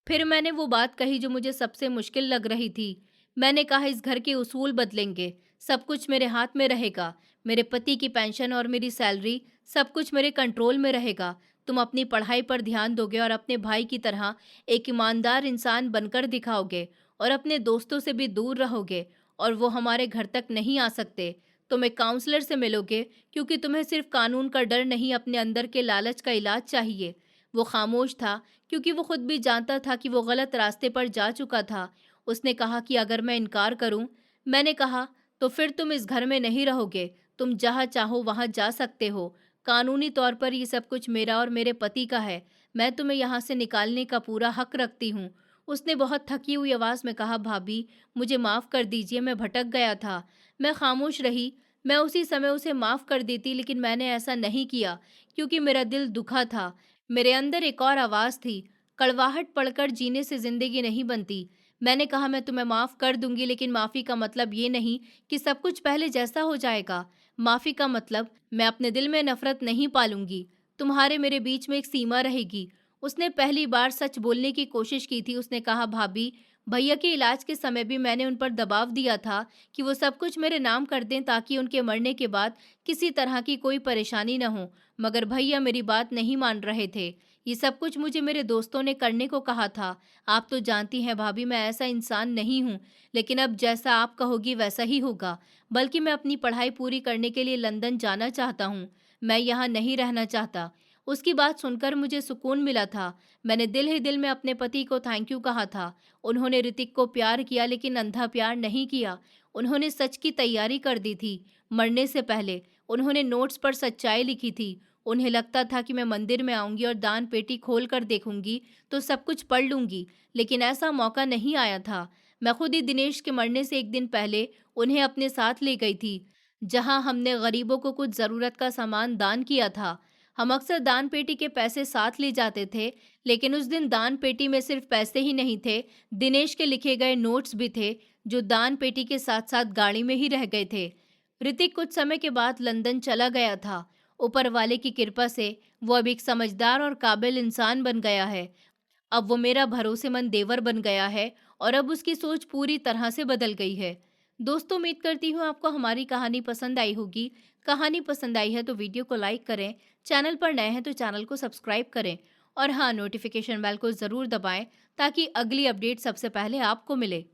फिर मैंने वो बात कही जो मुझे सबसे मुश्किल लग रही थी। मैंने कहा, इस घर के उसूल बदलेंगे, सब कुछ मेरे हाथ में रहेगा। मेरे पति की पेंशन और मेरी सैलरी, सब कुछ मेरे कंट्रोल में रहेगा। तुम अपनी पढ़ाई पर ध्यान दोगे और अपने भाई की तरह एक ईमानदार इंसान बनकर दिखाओगे और अपने दोस्तों से भी दूर रहोगे और वो हमारे घर तक नहीं आ सकते। तुम एक काउंसलर से मिलोगे क्योंकि तुम्हें सिर्फ कानून का डर नहीं, अपने अंदर के लालच का इलाज चाहिए। वो खामोश था क्योंकि वो खुद भी जानता था कि वो गलत रास्ते पर जा चुका था। उसने कहा कि अगर मैं इनकार करूं? मैंने कहा, तो फिर तुम इस घर में नहीं रहोगे। तुम जहां चाहो वहां जा सकते हो। कानूनी तौर पर ये सब कुछ मेरा और मेरे पति का है। मैं तुम्हें यहाँ से निकालने का पूरा हक रखती हूँ। उसने बहुत थकी हुई आवाज़ में कहा, भाभी, मुझे माफ़ कर दीजिए, मैं भटक गया था। मैं खामोश रही। मैं उसी समय उसे माफ़ कर देती, लेकिन मैंने ऐसा नहीं किया क्योंकि मेरा दिल दुखा था। मेरे अंदर एक और आवाज़ थी, कड़वाहट पढ़कर जीने से ज़िंदगी नहीं बनती। मैंने कहा, मैं तुम्हें माफ़ कर दूंगी, लेकिन माफ़ी का मतलब ये नहीं कि सब कुछ पहले जैसा हो जाएगा। माफ़ी का मतलब मैं अपने दिल में नफ़रत नहीं पालूंगी। तुम्हारे मेरे बीच में एक सीमा रहेगी। उसने पहली बार सच बोलने की कोशिश की थी। उसने कहा, भाभी, भैया के इलाज के समय भी मैंने उन पर दबाव दिया था कि वो सब कुछ मेरे नाम कर दें ताकि उनके मरने के बाद किसी तरह की कोई परेशानी न हो। मगर भैया मेरी बात नहीं मान रहे थे। ये सब कुछ मुझे मेरे दोस्तों ने करने को कहा था। आप तो जानती हैं भाभी, मैं ऐसा इंसान नहीं हूँ, लेकिन अब जैसा आप कहोगी वैसा ही होगा। बल्कि मैं अपनी पढ़ाई पूरी करने के लिए लंदन जाना चाहता हूँ। मैं यहाँ नहीं रहना चाहता। उसकी बात सुनकर मुझे सुकून मिला था। मैंने दिल ही दिल में अपने पति को थैंक यू कहा था। उन्होंने ऋतिक को प्यार किया, लेकिन अंधा प्यार नहीं किया। उन्होंने सच की तैयारी कर दी थी। मरने से पहले उन्होंने नोट्स पर सच्चाई लिखी थी। उन्हें लगता था कि मैं मंदिर में आऊंगी और दान पेटी खोल कर देखूंगी तो सब कुछ पढ़ लूंगी, लेकिन ऐसा मौका नहीं आया था। मैं खुद ही दिनेश के मरने से एक दिन पहले उन्हें अपने साथ ले गई थी, जहां हमने गरीबों को कुछ ज़रूरत का सामान दान किया था। हम अक्सर दान पेटी के पैसे साथ ले जाते थे, लेकिन उस दिन दान पेटी में सिर्फ पैसे ही नहीं थे, दिनेश के लिखे गए नोट्स भी थे, जो दान पेटी के साथ साथ गाड़ी में ही रह गए थे। ऋतिक कुछ समय के बाद लंदन चला गया था। ऊपर वाले की कृपा से वो अब एक समझदार और काबिल इंसान बन गया है। अब वो मेरा भरोसेमंद देवर बन गया है और अब उसकी सोच पूरी तरह से बदल गई है। दोस्तों, उम्मीद करती हूँ आपको हमारी कहानी पसंद आई होगी। कहानी पसंद आई है तो वीडियो को लाइक करें, चैनल पर नए हैं तो चैनल को सब्सक्राइब करें और हाँ, नोटिफिकेशन बेल को ज़रूर दबाएं ताकि अगली अपडेट सबसे पहले आपको मिले।